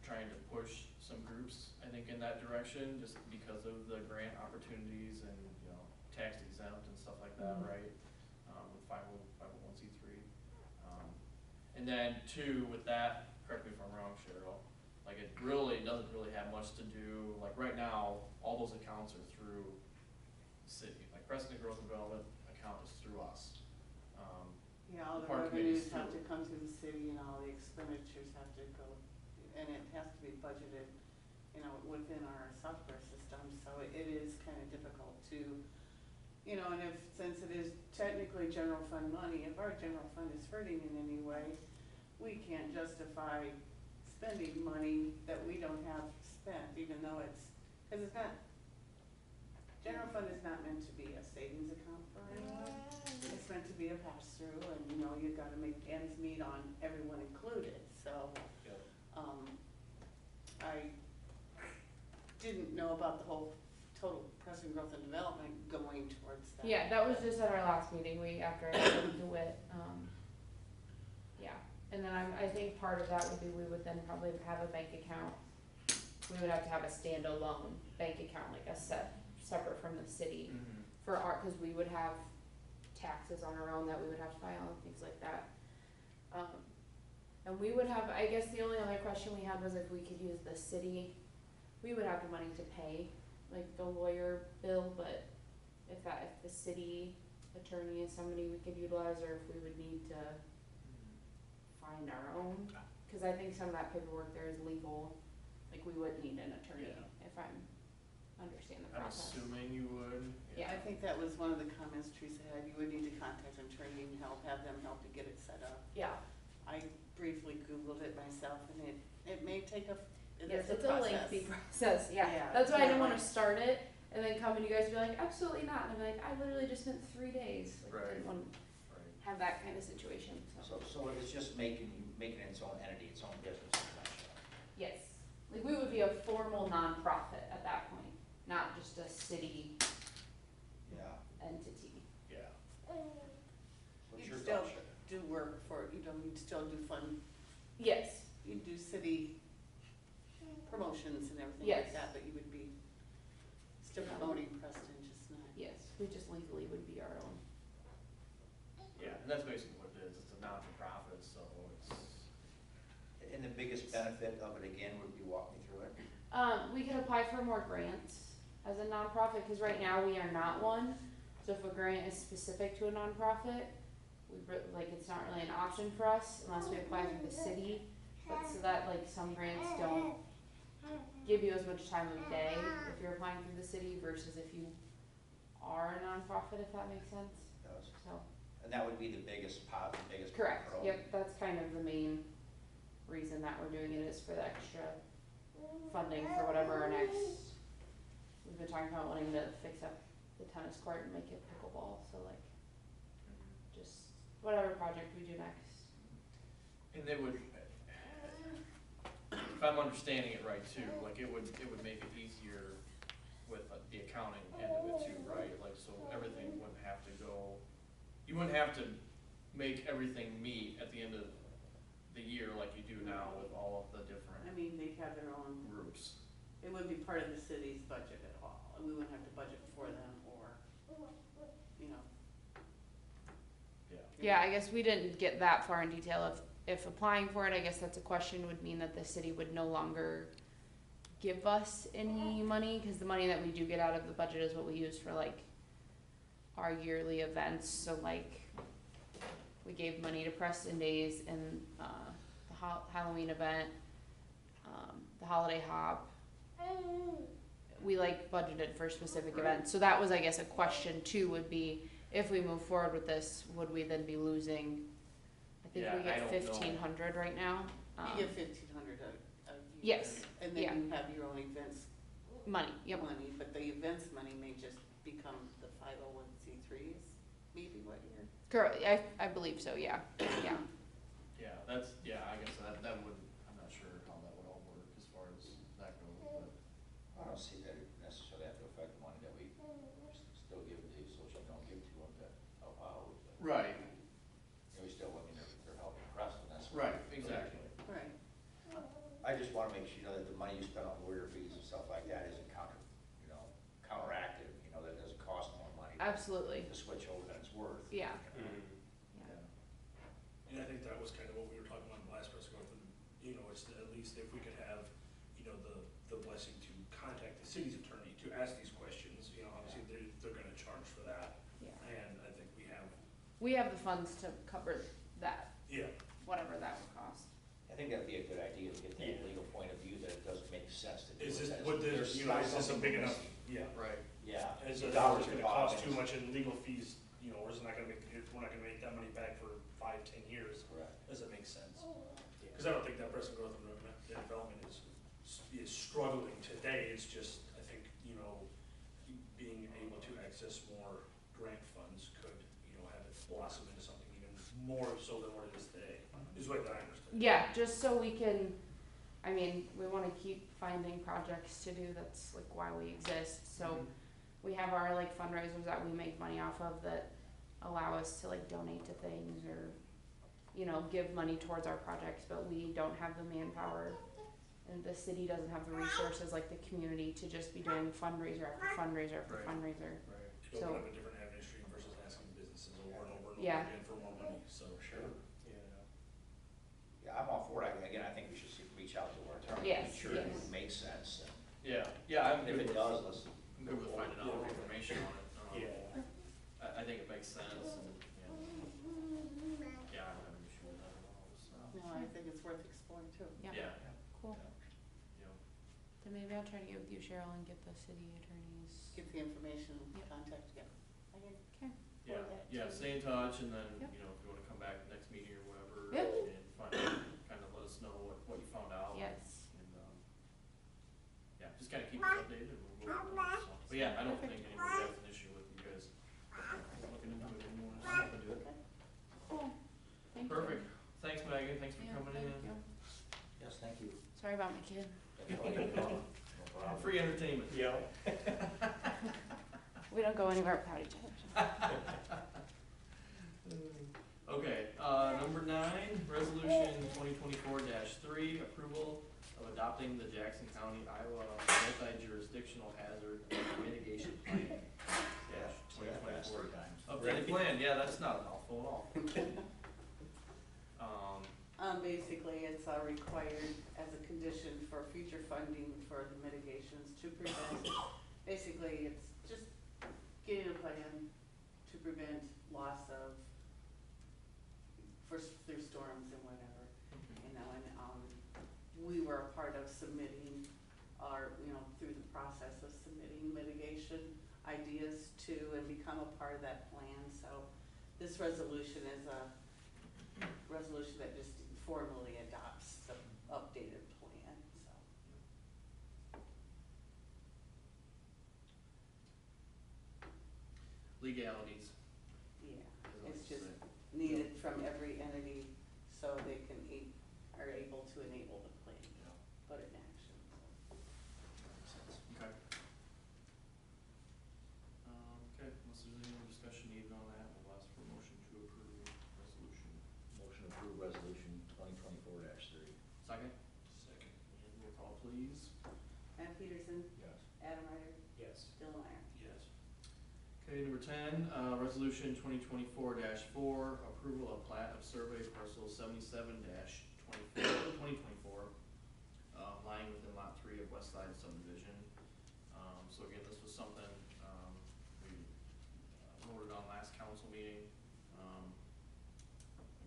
S1: trying to push some groups, I think, in that direction, just because of the grant opportunities and, tax exempt and stuff like that,
S10: Mhm.
S1: right? With 501c3. And then 2, with that, correct me if I'm wrong, Cheryl, like it really doesn't really have much to do, like right now, all those accounts are through the city, like Preston Growth and Development account is through us.
S3: Yeah, all the
S1: Park committees
S3: revenues have
S1: too.
S3: to come to the city and all the expenditures have to go, and it has to be budgeted, within our software system, so it is kinda difficult to, and since it is technically general fund money, if our general fund is hurting in any way, we can't justify spending money that we don't have spent, even though cause it's not, general fund is not meant to be a savings account for anyone. It's meant to be a pass-through, and you've gotta make ends meet on everyone included, so,
S9: Yep.
S3: I didn't know about the whole total Preston Growth and Development going towards that.
S10: Yeah, that was just at our last meeting, after I spoke to DeWitt, yeah, and then I think part of that would be, we would then probably have a bank account. We would have to have a standalone bank account, like separate from the city for cause we would have taxes on our own that we would have to file and things like that. And we would have, I guess the only other question we had was if we could use the city, we would have the money to pay, like the lawyer bill, but if the city attorney is somebody we could utilize, or if we would need to find our own, cause I think some of that paperwork there is legal, like we would need an attorney
S1: Yeah.
S10: if I'm, understand the
S1: I'm
S10: process.
S1: assuming you would.
S10: Yeah.
S3: I think that was one of the comments Teresa had, you would need to contact an attorney and have them help to get it set up.
S10: Yeah,
S3: I briefly Googled it myself and it may take it
S10: yes,
S3: is
S10: it's a
S3: process.
S10: lengthy process, yeah,
S3: Yeah,
S10: that's why I didn't
S3: yeah.
S10: wanna start it, and then come and you guys be like, absolutely not, and I'm like, I literally just spent 3 days, like,
S1: Right.
S10: didn't wanna
S1: Right.
S10: have that kinda situation, so.
S7: So it's just making it its own entity, its own business.
S10: Yes, like we would be a formal nonprofit at that point, not just a city
S7: Yeah.
S10: entity.
S1: Yeah.
S7: What's
S3: You'd
S7: your
S3: still
S7: thoughts?
S3: do work for, you'd still do fund,
S10: Yes,
S3: you'd do city promotions and everything
S10: Yes.
S3: like that, but you would be still promoting Preston, just not.
S10: yes, we just legally would be our own.
S1: Yeah, and that's basically what it is, it's a non-for-profit, so it's,
S7: And the biggest benefit of it again would be walk me through it.
S10: We can apply for more grants as a nonprofit, cause right now we are not one, so if a grant is specific to a nonprofit, like, it's not really an option for us unless we apply through the city, but so that, like, some grants don't give you as much time of day if you're applying through the city versus if you are a nonprofit, if that makes sense,
S7: Does.
S10: so.
S7: And that would be the biggest
S10: Correct,
S7: pro.
S10: yep, that's kind of the main reason that we're doing it is for the extra funding for whatever our next, we've been talking about wanting to fix up the tennis court and make it pickleball, so like, just whatever project we do next.
S1: and they would, if I'm understanding it right too, like it would make it easier with the accounting end of it too, right? Like, so everything wouldn't have to go, you wouldn't have to make everything meet at the end of the year like you do now with all of the different
S3: I mean, they have their own,
S1: groups.
S3: it would be part of the city's budget at all, and we wouldn't have to budget for them or, you know.
S1: Yeah.
S10: Yeah, I guess we didn't get that far in detail. If applying for it, I guess that's a question would mean that the city would no longer give us any money, cause the money that we do get out of the budget is what we use for like our yearly events, so like, we gave money to Preston Days and, the Halloween event, the holiday hop. We like budgeted for specific events, so that was, I guess, a question too, would be, if we move forward with this, would we then be losing, I think
S1: Yeah,
S10: we
S1: I
S10: get
S1: don't know.
S10: 1,500 right now,
S3: You get 1,500 a year.
S10: Yes,
S3: And
S10: yeah.
S3: then you have your own events
S10: money, yep,
S3: money, but the events money may just become the 501c3s, maybe what year?
S10: correct, I believe so, yeah, yeah.
S1: Yeah, that's, yeah, I guess that would, I'm not sure how that would all work as far as that goes, but.
S7: I don't see that it necessarily have to affect the money that we still give to the association, don't give to them to help out. But,
S1: Right,
S7: you know, we still, I mean, they're helping Preston, that's.
S1: right, exactly.
S3: Right.
S7: I just wanna make sure, you know, that the money you spend on lawyer fees and stuff like that isn't counteractive, you know, that doesn't cost more money.
S10: Absolutely,
S7: To switch over than it's worth.
S10: yeah,
S1: Yeah.
S4: And I think that was kind of what we were talking about in the last press conference, you know, it's at least if we could have, you know, the blessing to contact the city's attorney to ask these questions, you know, obviously they're gonna charge for that.
S10: yeah.
S4: And I think
S10: We have the funds to cover that,
S4: yeah,
S10: whatever that would cost.
S7: I think that'd be a good idea to get
S4: Yeah.
S7: that legal point of view that it doesn't make sense to do
S4: is
S7: it.
S4: this,
S7: that
S4: would
S7: there's
S4: this, you know, is this a
S7: something
S4: big
S7: we're
S4: enough,
S7: missing.
S4: yeah.
S1: Right.
S7: Yeah.
S4: Is
S7: The
S4: it
S7: dollars
S4: gonna
S7: are
S4: cost
S7: talking.
S4: too much in legal fees, you know, or is it not gonna make, we're not gonna make that money back for 5-10 years?
S7: Correct.
S4: Does it make sense? Cause I don't think that Preston Growth and Development is struggling today, it's just, I think, you know, being able to access more grant funds could, you know, have it blossom into something even more so than what it is today, is what I understand.
S10: Yeah, just so we can, I mean, we wanna keep finding projects to do, that's like why we exist, so we have our like fundraisers that we make money off of that allow us to like donate to things or, you know, give money towards our projects, but we don't have the manpower and the city doesn't have the resources like the community to just be doing fundraiser after fundraiser after
S1: Right.
S10: fundraiser.
S1: Right.
S4: To
S10: So-
S4: open up a different avenue stream versus asking businesses over and over and over
S10: Yeah.
S4: again for more money, so.
S7: Sure.
S1: Yeah.
S7: Yeah, I'm all for it. Again, I think we should reach out to our attorney.
S10: Yes,
S7: Make sure
S10: yes.
S7: it makes sense.
S1: Yeah, yeah, I'm
S7: And
S1: good
S7: if it
S1: with,
S7: does, let's.
S1: I'm good with finding out more information on it.
S4: Yeah.
S1: I think it makes sense and, yeah, I don't have an issue with that at all, so.
S3: No,
S10: maybe I'll try to get with you, Cheryl, and get the city attorney's.
S3: Get the information,
S10: Yep.
S3: contact, yeah. I can
S10: Okay.
S1: Yeah,
S3: forward that
S1: yeah,
S3: to-
S1: stay in touch, and then,
S10: Yep.
S1: you know, if you wanna come back next meeting or whatever,
S10: Yep.
S1: and kind of let us know what you found out.
S10: Yes.
S1: And, yeah, just kinda keep us updated, and we'll go from there, so. But yeah, I don't think anybody has an issue with you guys looking into it anymore, so.
S7: I'm open to it.
S10: Cool. Thank you.
S1: Perfect, thanks Megan, thanks for
S10: Yeah,
S1: coming
S10: thank
S1: in.
S10: you.
S7: Yes, thank you.
S10: Sorry about my kid.
S7: No problem.
S1: Free entertainment.
S9: Yeah.
S10: We don't go anywhere without each other.
S1: Okay, number 9, resolution 2024-3, approval of adopting the Jackson County, Iowa multi-jurisdictional hazard mitigation plan.
S7: Yeah, say that fast
S1: 2024.
S7: 3 times.
S1: Updated plan, yeah, that's not a mouthful at all.
S3: Basically, it's required as a condition for future funding for the mitigations to prevent, basically, it's just getting a plan to prevent loss of, through storms and whatever, you know, and, we were a part of submitting our, you know, through the process of submitting mitigation ideas to and become a part of that plan, so this resolution is a resolution that just formally adopts the updated plan, so.
S1: Legalities.
S3: Yeah,
S1: is what
S3: it's
S1: you
S3: just
S1: say.
S3: needed from every entity so they can, are able to enable the plan,
S1: Yeah.
S3: put it in action, so.
S1: Makes sense. Okay. Okay, unless there's any more discussion needed on that, we'll ask for a motion to approve resolution.
S7: Motion to approve resolution 2024-3.
S1: Second? Second. And roll call, please.
S3: Matt Peterson,
S7: Yes.
S3: Adam Ryder,
S9: Yes.
S3: Bill Meyer.
S1: Yes. Okay, number 10, resolution 2024-4, approval of plat of survey parcel 77-2024, lying within lot 3 of West Side subdivision. So again, this was something, we voted on last council meeting.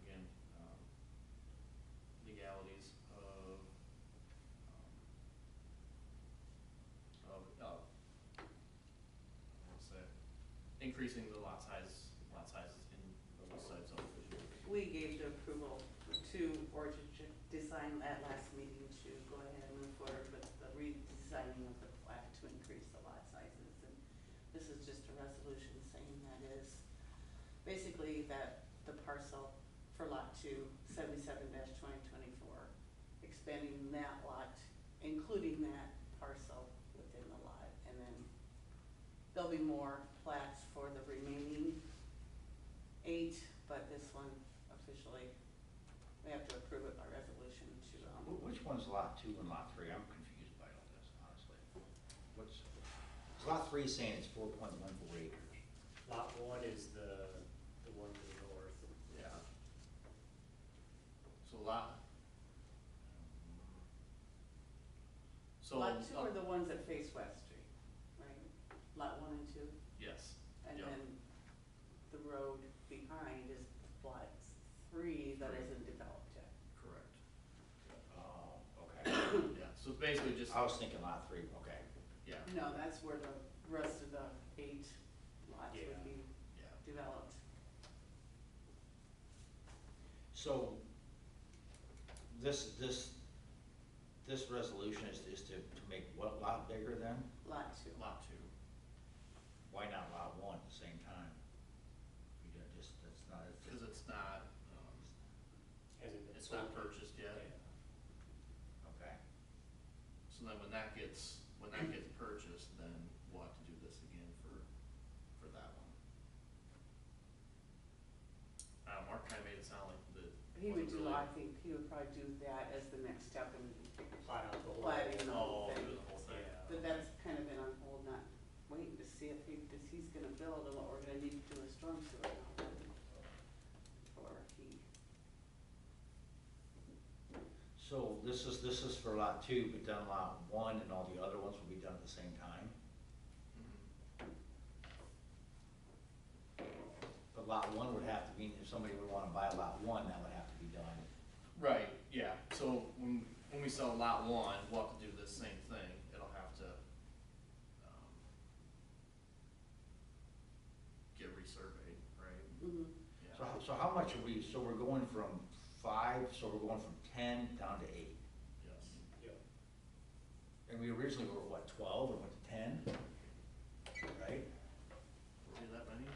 S1: Again, legalities of, what's that? Increasing the lot sizes in the West Side subdivision.
S3: We gave the approval to, or to design that last meeting to go ahead and move forward with the redesigning of the plat to increase the lot sizes. And this is just a resolution saying that is basically that the parcel for lot 2, 77-2024, expanding that lot, including that parcel within the lot. And then there'll be more plats for the remaining 8, but this one officially, we have to approve it by resolution to,
S7: Which one's lot 2 and lot 3? I'm confused by all this, honestly. What's, lot 3 is saying it's 4.14 acres.
S9: Lot 1 is the one to the north.
S1: Yeah. So lot. So.
S3: lot 2 are the ones that face West Street, right? Lot 1 and 2,
S1: Yes.
S3: and
S1: Yep.
S3: then the road behind is lot 3 that isn't developed yet.
S1: Correct.
S7: Oh, okay.
S1: Yeah, so it's basically just,
S7: I was thinking lot 3, okay.
S1: yeah,
S3: No, that's where the rest of the 8 lots
S9: Yeah.
S3: would be
S1: yeah.
S3: developed.
S7: So, this resolution is to make what lot bigger then?
S3: Lot 2.
S1: Lot 2.
S7: Why not lot 1 at the same time? We got just, that's not,
S1: Because it's not,
S9: Hasn't been
S1: it's not
S9: sold.
S1: purchased yet.
S7: okay.
S1: So then when that gets purchased, then we'll have to do this again for that one. Mark kinda made it sound like that.
S3: He would
S1: wasn't
S3: do,
S1: really-
S3: I think he would probably do that as the next step in
S9: Plat out the whole.
S3: platting the whole
S1: Oh,
S3: thing.
S1: do the whole thing.
S9: Yeah.
S3: But that's kind of been on hold, not waiting to see if he's gonna build and what we're gonna need to do a storm sewer now. Or he,
S7: So this is for lot 2, but then lot 1 and all the other ones will be done at the same time?
S1: Mhm.
S7: But lot 1 would have to be, if somebody would wanna buy lot 1, that would have to be done.
S1: Right, yeah, so when we sell lot 1, we'll have to do this same thing, it
S7: so we're going from 5, so we're going from 10 down to 8.
S1: Yes.
S9: Yep.
S7: And we originally were, what, 12, and went to 10? Right?
S1: Were we that many?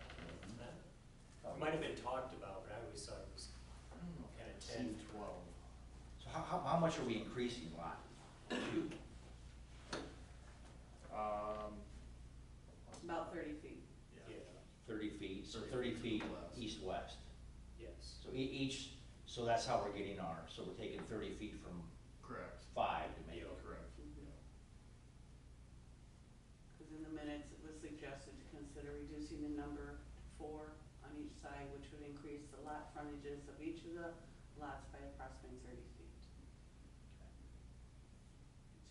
S9: It might have been talked about, but I always thought it was
S1: I don't know.
S9: kind of
S1: It
S9: 10,
S1: seemed 12.
S7: So how much are we increasing lot 2?
S3: About 30 feet.
S1: Yeah.
S9: Yeah,
S7: 30 feet, so
S1: 30
S7: 30 feet
S1: west.
S7: east-west.
S9: yes.
S7: So each, so that's how we're getting ours, so we're taking 30 feet from
S1: Correct.
S7: 5 to make it.
S9: Yeah.
S1: Correct.
S3: Because in the minutes, it was suggested to consider reducing the number to 4 on each side, which would increase the lot frontages of each of the lots by approximately 30 feet.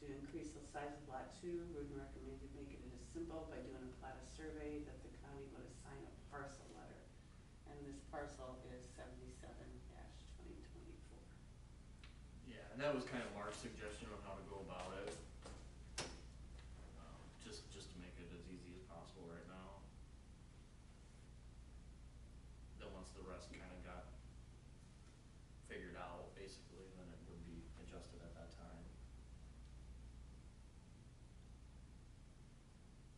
S3: To increase the size of lot 2, Rudin recommended making it as simple by doing a plat of survey that the county would assign a parcel letter. And this parcel is 77-2024.
S1: Yeah, and that was kind of Mark's suggestion on how to go about it. Just to make it as easy as possible right now. Then once the rest kind of got figured out, basically, then it would be adjusted at that time.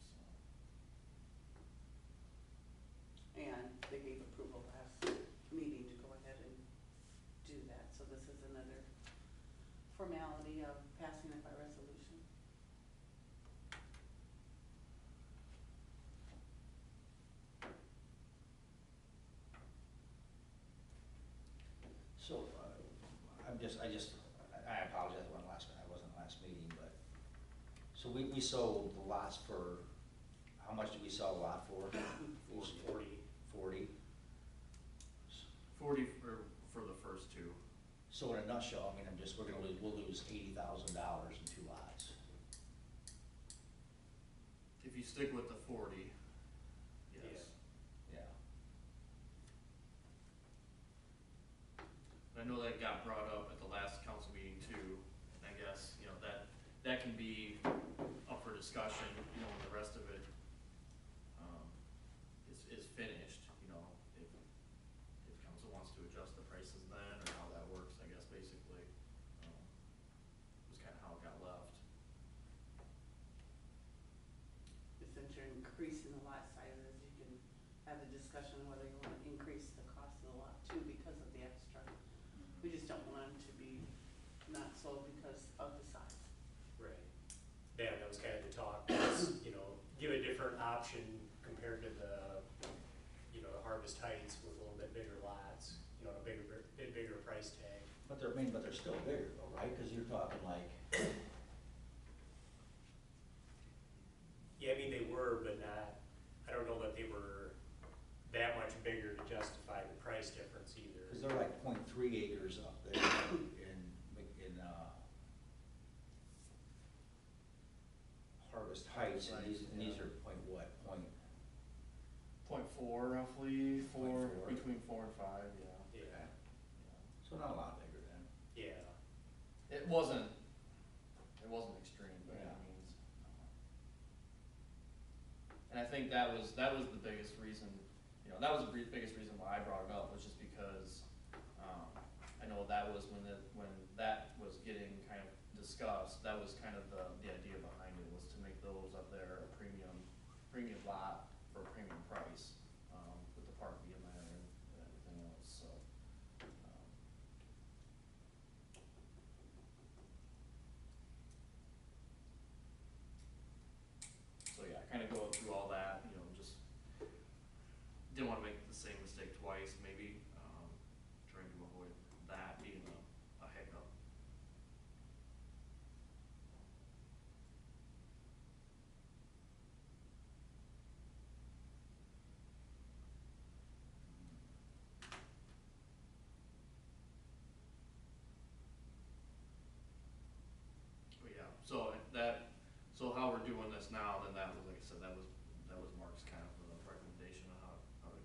S1: So.
S3: And they gave approval last meeting to go ahead and do that. So this is another formality of passing it by resolution.
S7: So, I apologize, I wasn't last meeting, but, so we sold the lots for, how much did we sell a lot for?
S9: 40.
S7: 40.
S1: 40 for the first two.
S7: So in a nutshell, I mean, we'll lose $80,000 in 2 lots.
S1: If you stick with the 40, yes.
S7: Yeah.
S1: I know that got brought up at the last council meeting too. I guess, you know, that can be up for discussion, you know, when the rest of it, is finished, you know, if council wants to adjust the prices then, or how that works, I guess, basically, was kinda how it got left.
S3: Since you're increasing the lot sizes, you can have a discussion whether you want to increase the cost of the lot too because of the extra. We just don't want them to be not sold because of the size.
S9: Right. Yeah, that was kind of the talk, was, you know, give a different option compared to the, you know, the Harvest Heights with a little bit bigger lots, you know, a bit bigger price tag.
S7: But they're still bigger though, right? Because you're talking like,
S9: Yeah, I mean, they were, but not, I don't know that they were that much bigger to justify the price difference either.
S7: because they're like 0.3 acres up there in Harvest Heights, and these are point what, point?
S1: 0.4 roughly, 4,
S7: 0.4.
S1: between 4 and 5, yeah.
S9: Yeah,
S7: So not a lot bigger then.
S9: yeah.
S1: It wasn't extreme by
S7: Yeah.
S1: any means. And I think that was the biggest reason, you know, that was the biggest reason why I brought it up, was just because, I know that was when that was getting kind of discussed, that was kind of the idea behind it, was to make those up there a premium lot for a premium price, with the park being there and everything else, so. So yeah, kind of going through all that, you know, just didn't want to make the same mistake twice, maybe, trying to avoid that being a hiccup. But yeah, so how we're doing this now, then that was, like I said, that was Mark's kind of recommendation on how to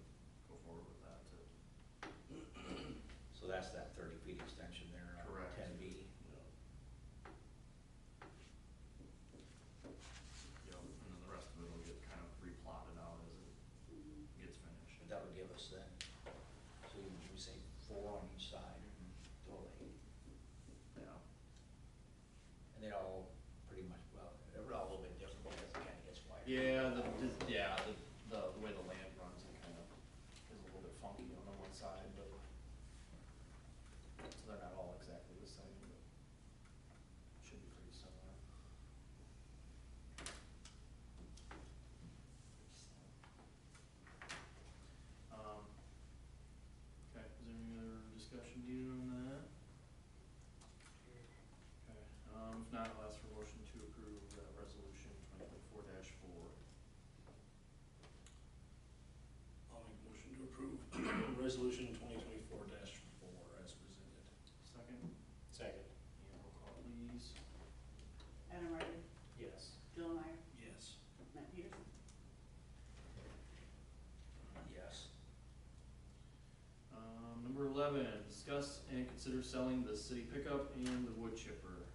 S1: 11, discuss and consider selling the city pickup and the wood chipper.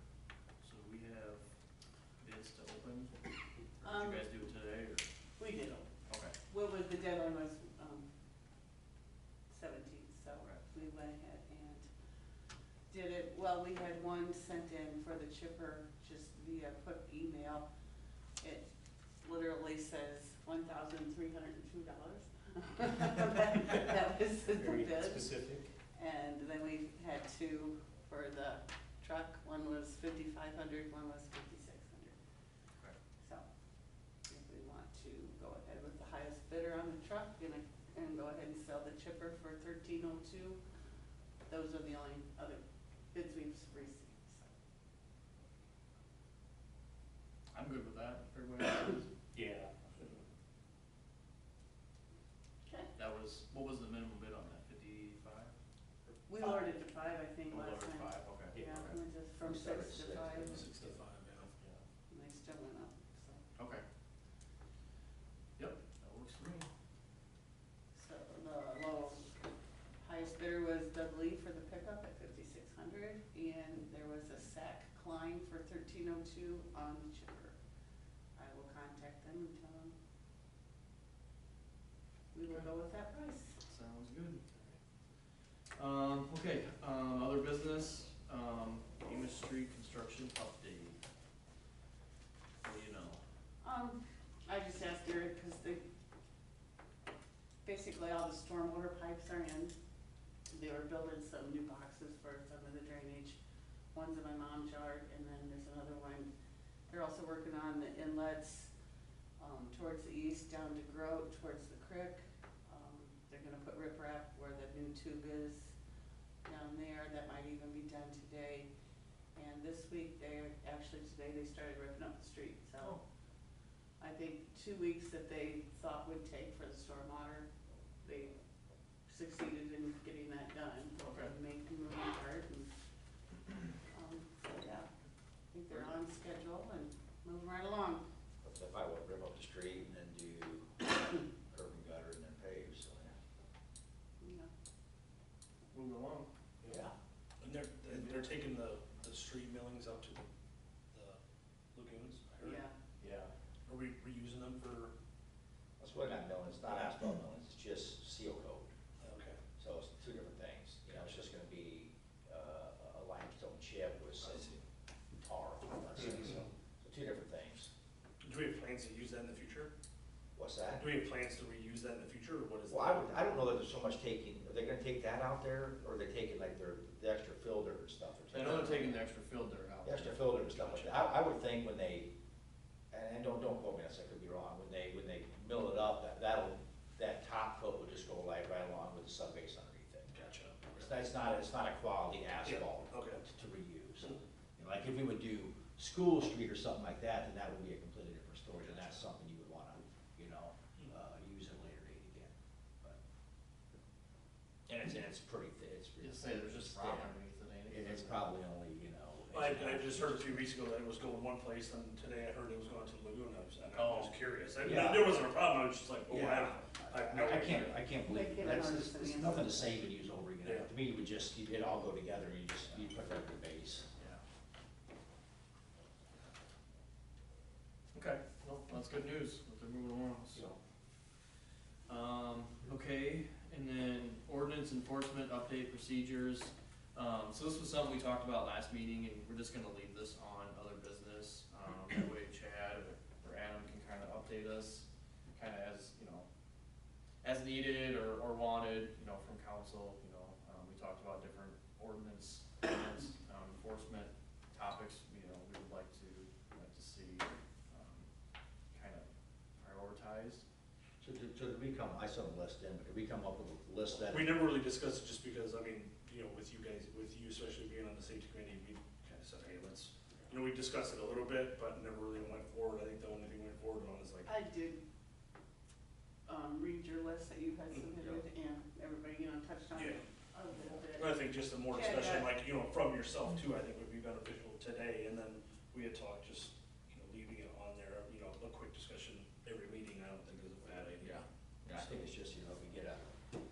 S1: So we have bids to open. Or did you guys do it today, or?
S3: We did.
S1: Okay.
S3: What was, the deadline was, 17th, so
S1: Okay.
S3: we went ahead and did it. Well, we had one sent in for the chipper just via quick email. It literally says $1,302. That was the
S9: Very
S3: bid.
S9: specific.
S3: And then we had two for the truck. One was $5,500, one was $5,600.
S1: Okay.
S3: So if we want to go ahead with the highest bidder on the truck and go ahead and sell the chipper for $1,302, those are the only other bids we've received, so.
S1: I'm good with that. Everybody else is?
S9: Yeah.
S3: Okay.
S1: That was, what was the minimum bid on that, 55?
S3: We lowered it to 5, I think,
S1: Oh,
S3: last
S1: lower
S3: time.
S1: 5, okay.
S3: Yeah,
S1: Okay.
S3: we went just from
S7: We started
S3: 6
S7: at
S3: to 5,
S7: 6,
S3: and
S4: 65, yeah.
S3: they still went up, so.
S1: Okay. Yep, that works for me.
S3: So the highest bidder was Doug Lee for the pickup at $5,600, and there was a Sac Klein for $1,302 on the chipper. I will contact them and tell them we will go with that price.
S1: Sounds good. Okay, other business, Amos Street construction update. What do you know?
S3: I just asked Eric, cause basically all the stormwater pipes are in. They were building some new boxes for some of the drainage. One's in my mom's yard, and then there's another one. They're also working on the inlets, towards the east, down to Grote, towards the creek. They're gonna put riprap where the new tube is down there. That might even be done today. And this week, today they started ripping up the street, so. I think 2 weeks that they thought would take for the stormwater, they succeeded in getting that done.
S1: Okay.
S3: Make the moving part and, so yeah, I think they're on schedule and moving right along.
S7: But if I would rip up the street and then do curb and gutter and then pave, so,
S3: Yeah.
S1: Moving along.
S7: yeah.
S4: And they're taking the street millings up to the lagoons, I heard.
S3: Yeah,
S1: Yeah.
S4: Are we reusing them for,
S7: That's what I'm doing, it's not asphalt millings, it's just seal coat.
S4: okay,
S7: So it's two different things, you know, it's just gonna be, a limestone chip with some tar, let's say, so two different things.
S4: do we have plans to use that in the future?
S7: What's that?
S4: Do we have plans to reuse that in the future, or what is that?
S7: Well, I don't know that there's so much taking, are they gonna take that out there, or are they taking like the extra filter and stuff?
S1: I know they're taking the extra fill dirt out.
S7: The extra filter and stuff like that, I would think when they, and don't quote me on this, I could be wrong, when they mill it up, that top coat would just go right along with the sub base underneath it.
S4: Gotcha.
S7: It's not a quality asphalt
S4: Yeah, okay.
S7: to reuse. You know, like if we would do School Street or something like that, then that would be a completely different story, and that's something you would wanna, use at a later date again. But And it's pretty thick,
S1: Just say there's just rock underneath it, ain't it?
S7: It's probably only,
S4: I just heard a few weeks ago that it was going one place, and today I heard it was going to the lagoon, I was curious.
S7: Yeah.
S4: There wasn't a problem, I was just like, oh,
S7: Yeah.
S4: I have no idea.
S7: I can't believe,
S3: They can't
S7: that's,
S3: understand.
S7: it's nothing to save and use over again.
S4: Yeah.
S7: To me, it would just, it'd all go together, and you put that at the base.
S1: Yeah. Okay, well, that's good news, that they're moving along, so. Okay, and then ordinance enforcement update procedures. So this was something we talked about last meeting, and we're just gonna leave this on other business. That way Chad or Adam can kinda update us, kinda as needed or wanted, from council, we talked about different ordinance, enforcement topics, we would like to see, kinda prioritized.
S7: So did we I saw the list in, but did we come up with a list that?
S4: We never really discussed it just because, with you especially being on the safety committee, we kind of said, hey, we discussed it a little bit, but never really went forward. I think the only thing we went forward on is like.
S3: I did, read your list that you had submitted, and everybody, touched on it a little bit.
S4: I think just a more
S3: Yeah,
S4: discussion,
S3: yeah.
S4: From yourself too, I think would be beneficial today, and then we had talked just, leaving it on there, a quick discussion every meeting, I don't think is a bad idea.
S7: Yeah, I think it's just, if we get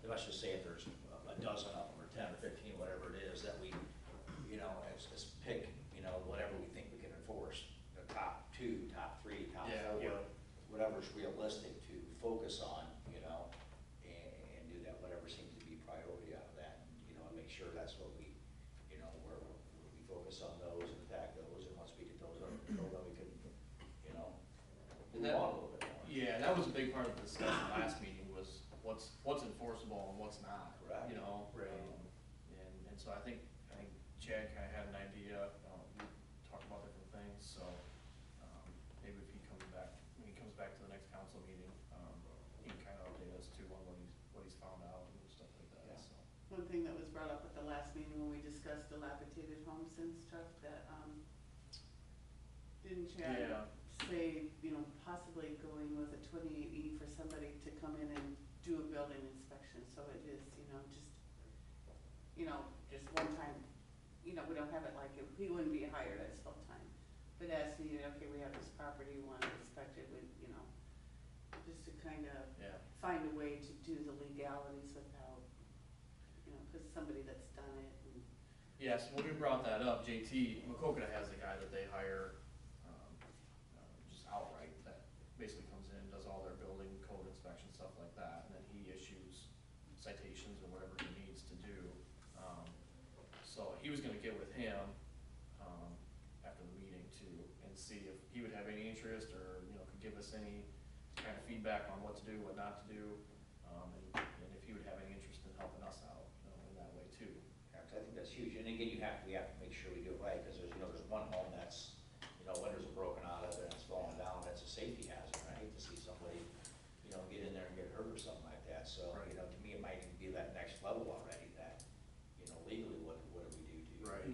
S7: let's just say if there's a dozen of them, or 10 or focus on, you know, and do that, whatever seems to be priority out of that, and, you know, and make sure that's what we, you know, we focus on those and attack those, and once we get those under control, then we can, you know,
S1: And
S7: move
S1: that-
S7: on a little bit more.
S1: Yeah, that was a big part of the discussion last meeting, was what's enforceable and what's not,
S7: Correct.
S1: you know?
S9: Right.
S1: And so I think Chad kinda had an idea, we talked about different things, so, maybe if he comes back, when he comes back to the next council meeting, he can kinda update us too on what he's found out and stuff like that,
S7: Yeah.
S1: so.
S3: One thing that was brought up at the last meeting when we discussed dilapidated homes and stuff, that, didn't Chad
S1: Yeah.
S3: say, you know, possibly going with a 28E for somebody to come in and do a building inspection, so it is, just one time, we don't have it like, he wouldn't be hired as full-time. But as needed, okay, we have this property, we want to inspect it with, just to kind of
S1: Yeah.
S3: find a way to do the legalities without, cause somebody that's done it and.
S1: Yes, when we brought that up, JT, Macokota has a guy that they hire, just outright, that basically comes in, does all their building code inspection, stuff like that, and then he issues citations or whatever he needs to do. So he was gonna get with him, after the meeting too, and see if he would have any interest, or, could give us any kind of feedback on what to do, what not to do, and if he would have any interest in helping us out, in that way too.
S7: Yeah, 'cause I think that's huge, and again, we have to make sure we do it right, because there's one home that's, windows are broken out of it, and it's falling down, that's a safety hazard, I hate to see somebody, get in there and get hurt or something like that, so,
S1: Right.
S7: to me, it might even be that next level already, that, legally, what do we do to,
S1: Right.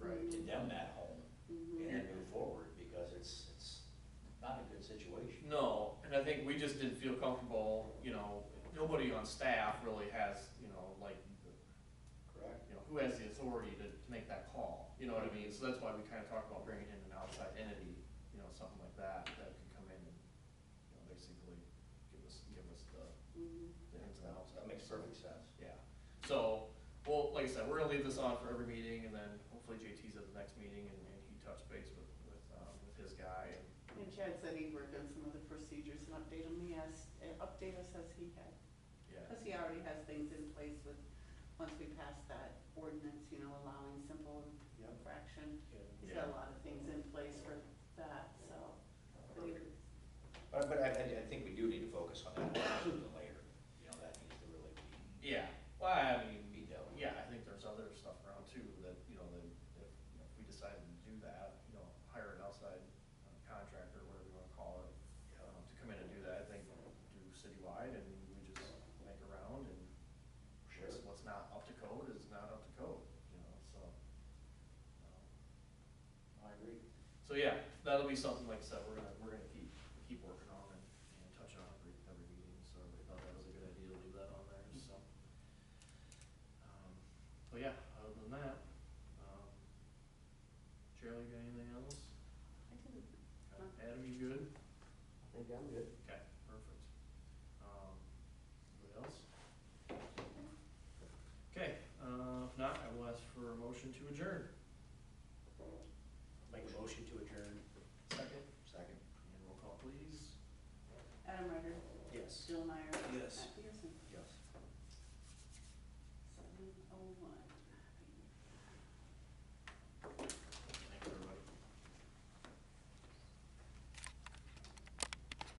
S3: Right.
S7: condemn that home,
S3: Mhm.
S7: and then move forward, because it's not a good situation.
S1: No, and I think we just didn't feel comfortable, nobody on staff really has, like,
S7: Correct.
S1: who has the authority to make that call, you know what I mean? So that's why we kinda talked about bringing in an outside entity, something like that could come in and, basically give us the
S3: Mhm.
S1: ins and outs.
S7: That makes perfect sense.
S1: Yeah, so, well, like I said, we're gonna leave this on for every meeting, and then hopefully JT's at the next meeting, and he touched base with his guy,
S3: And Chad said he'd work on some of the procedures and update them, update us as he had.
S1: yeah.
S3: Cause he already has things in place with, once we pass that ordinance, allowing simple
S7: Yep.
S3: infraction. He's
S1: Yeah.
S3: got a lot of things in place for that, so. but he-
S7: But I think we do need to focus on that sooner than later, that needs to really
S1: Yeah, well, I mean,
S7: be dealt with.
S1: yeah, I think there's other stuff around too, that, if we decided to do that, hire an outside contractor, whatever you wanna call it, to come in and do that, I think do citywide, and we just make a round, and
S7: Sure.
S1: what's not up to code is not up to code, so.
S7: I agree.
S1: So yeah, that'll be something, like I said, we're gonna keep working on and touch on every meeting, so we thought that was a good idea to leave that on there, so. But yeah, other than that, Cheryl, you got anything else?
S3: I didn't.
S1: Adam, you good?
S8: I think I'm good.
S1: Okay, perfect. Anybody else? Okay, if not, I will ask for a motion to adjourn.
S9: Make a motion to adjourn.
S1: Second,
S7: Second.
S1: and roll call please.
S3: Adam Ryder,
S9: Yes.
S3: Jill Meyer,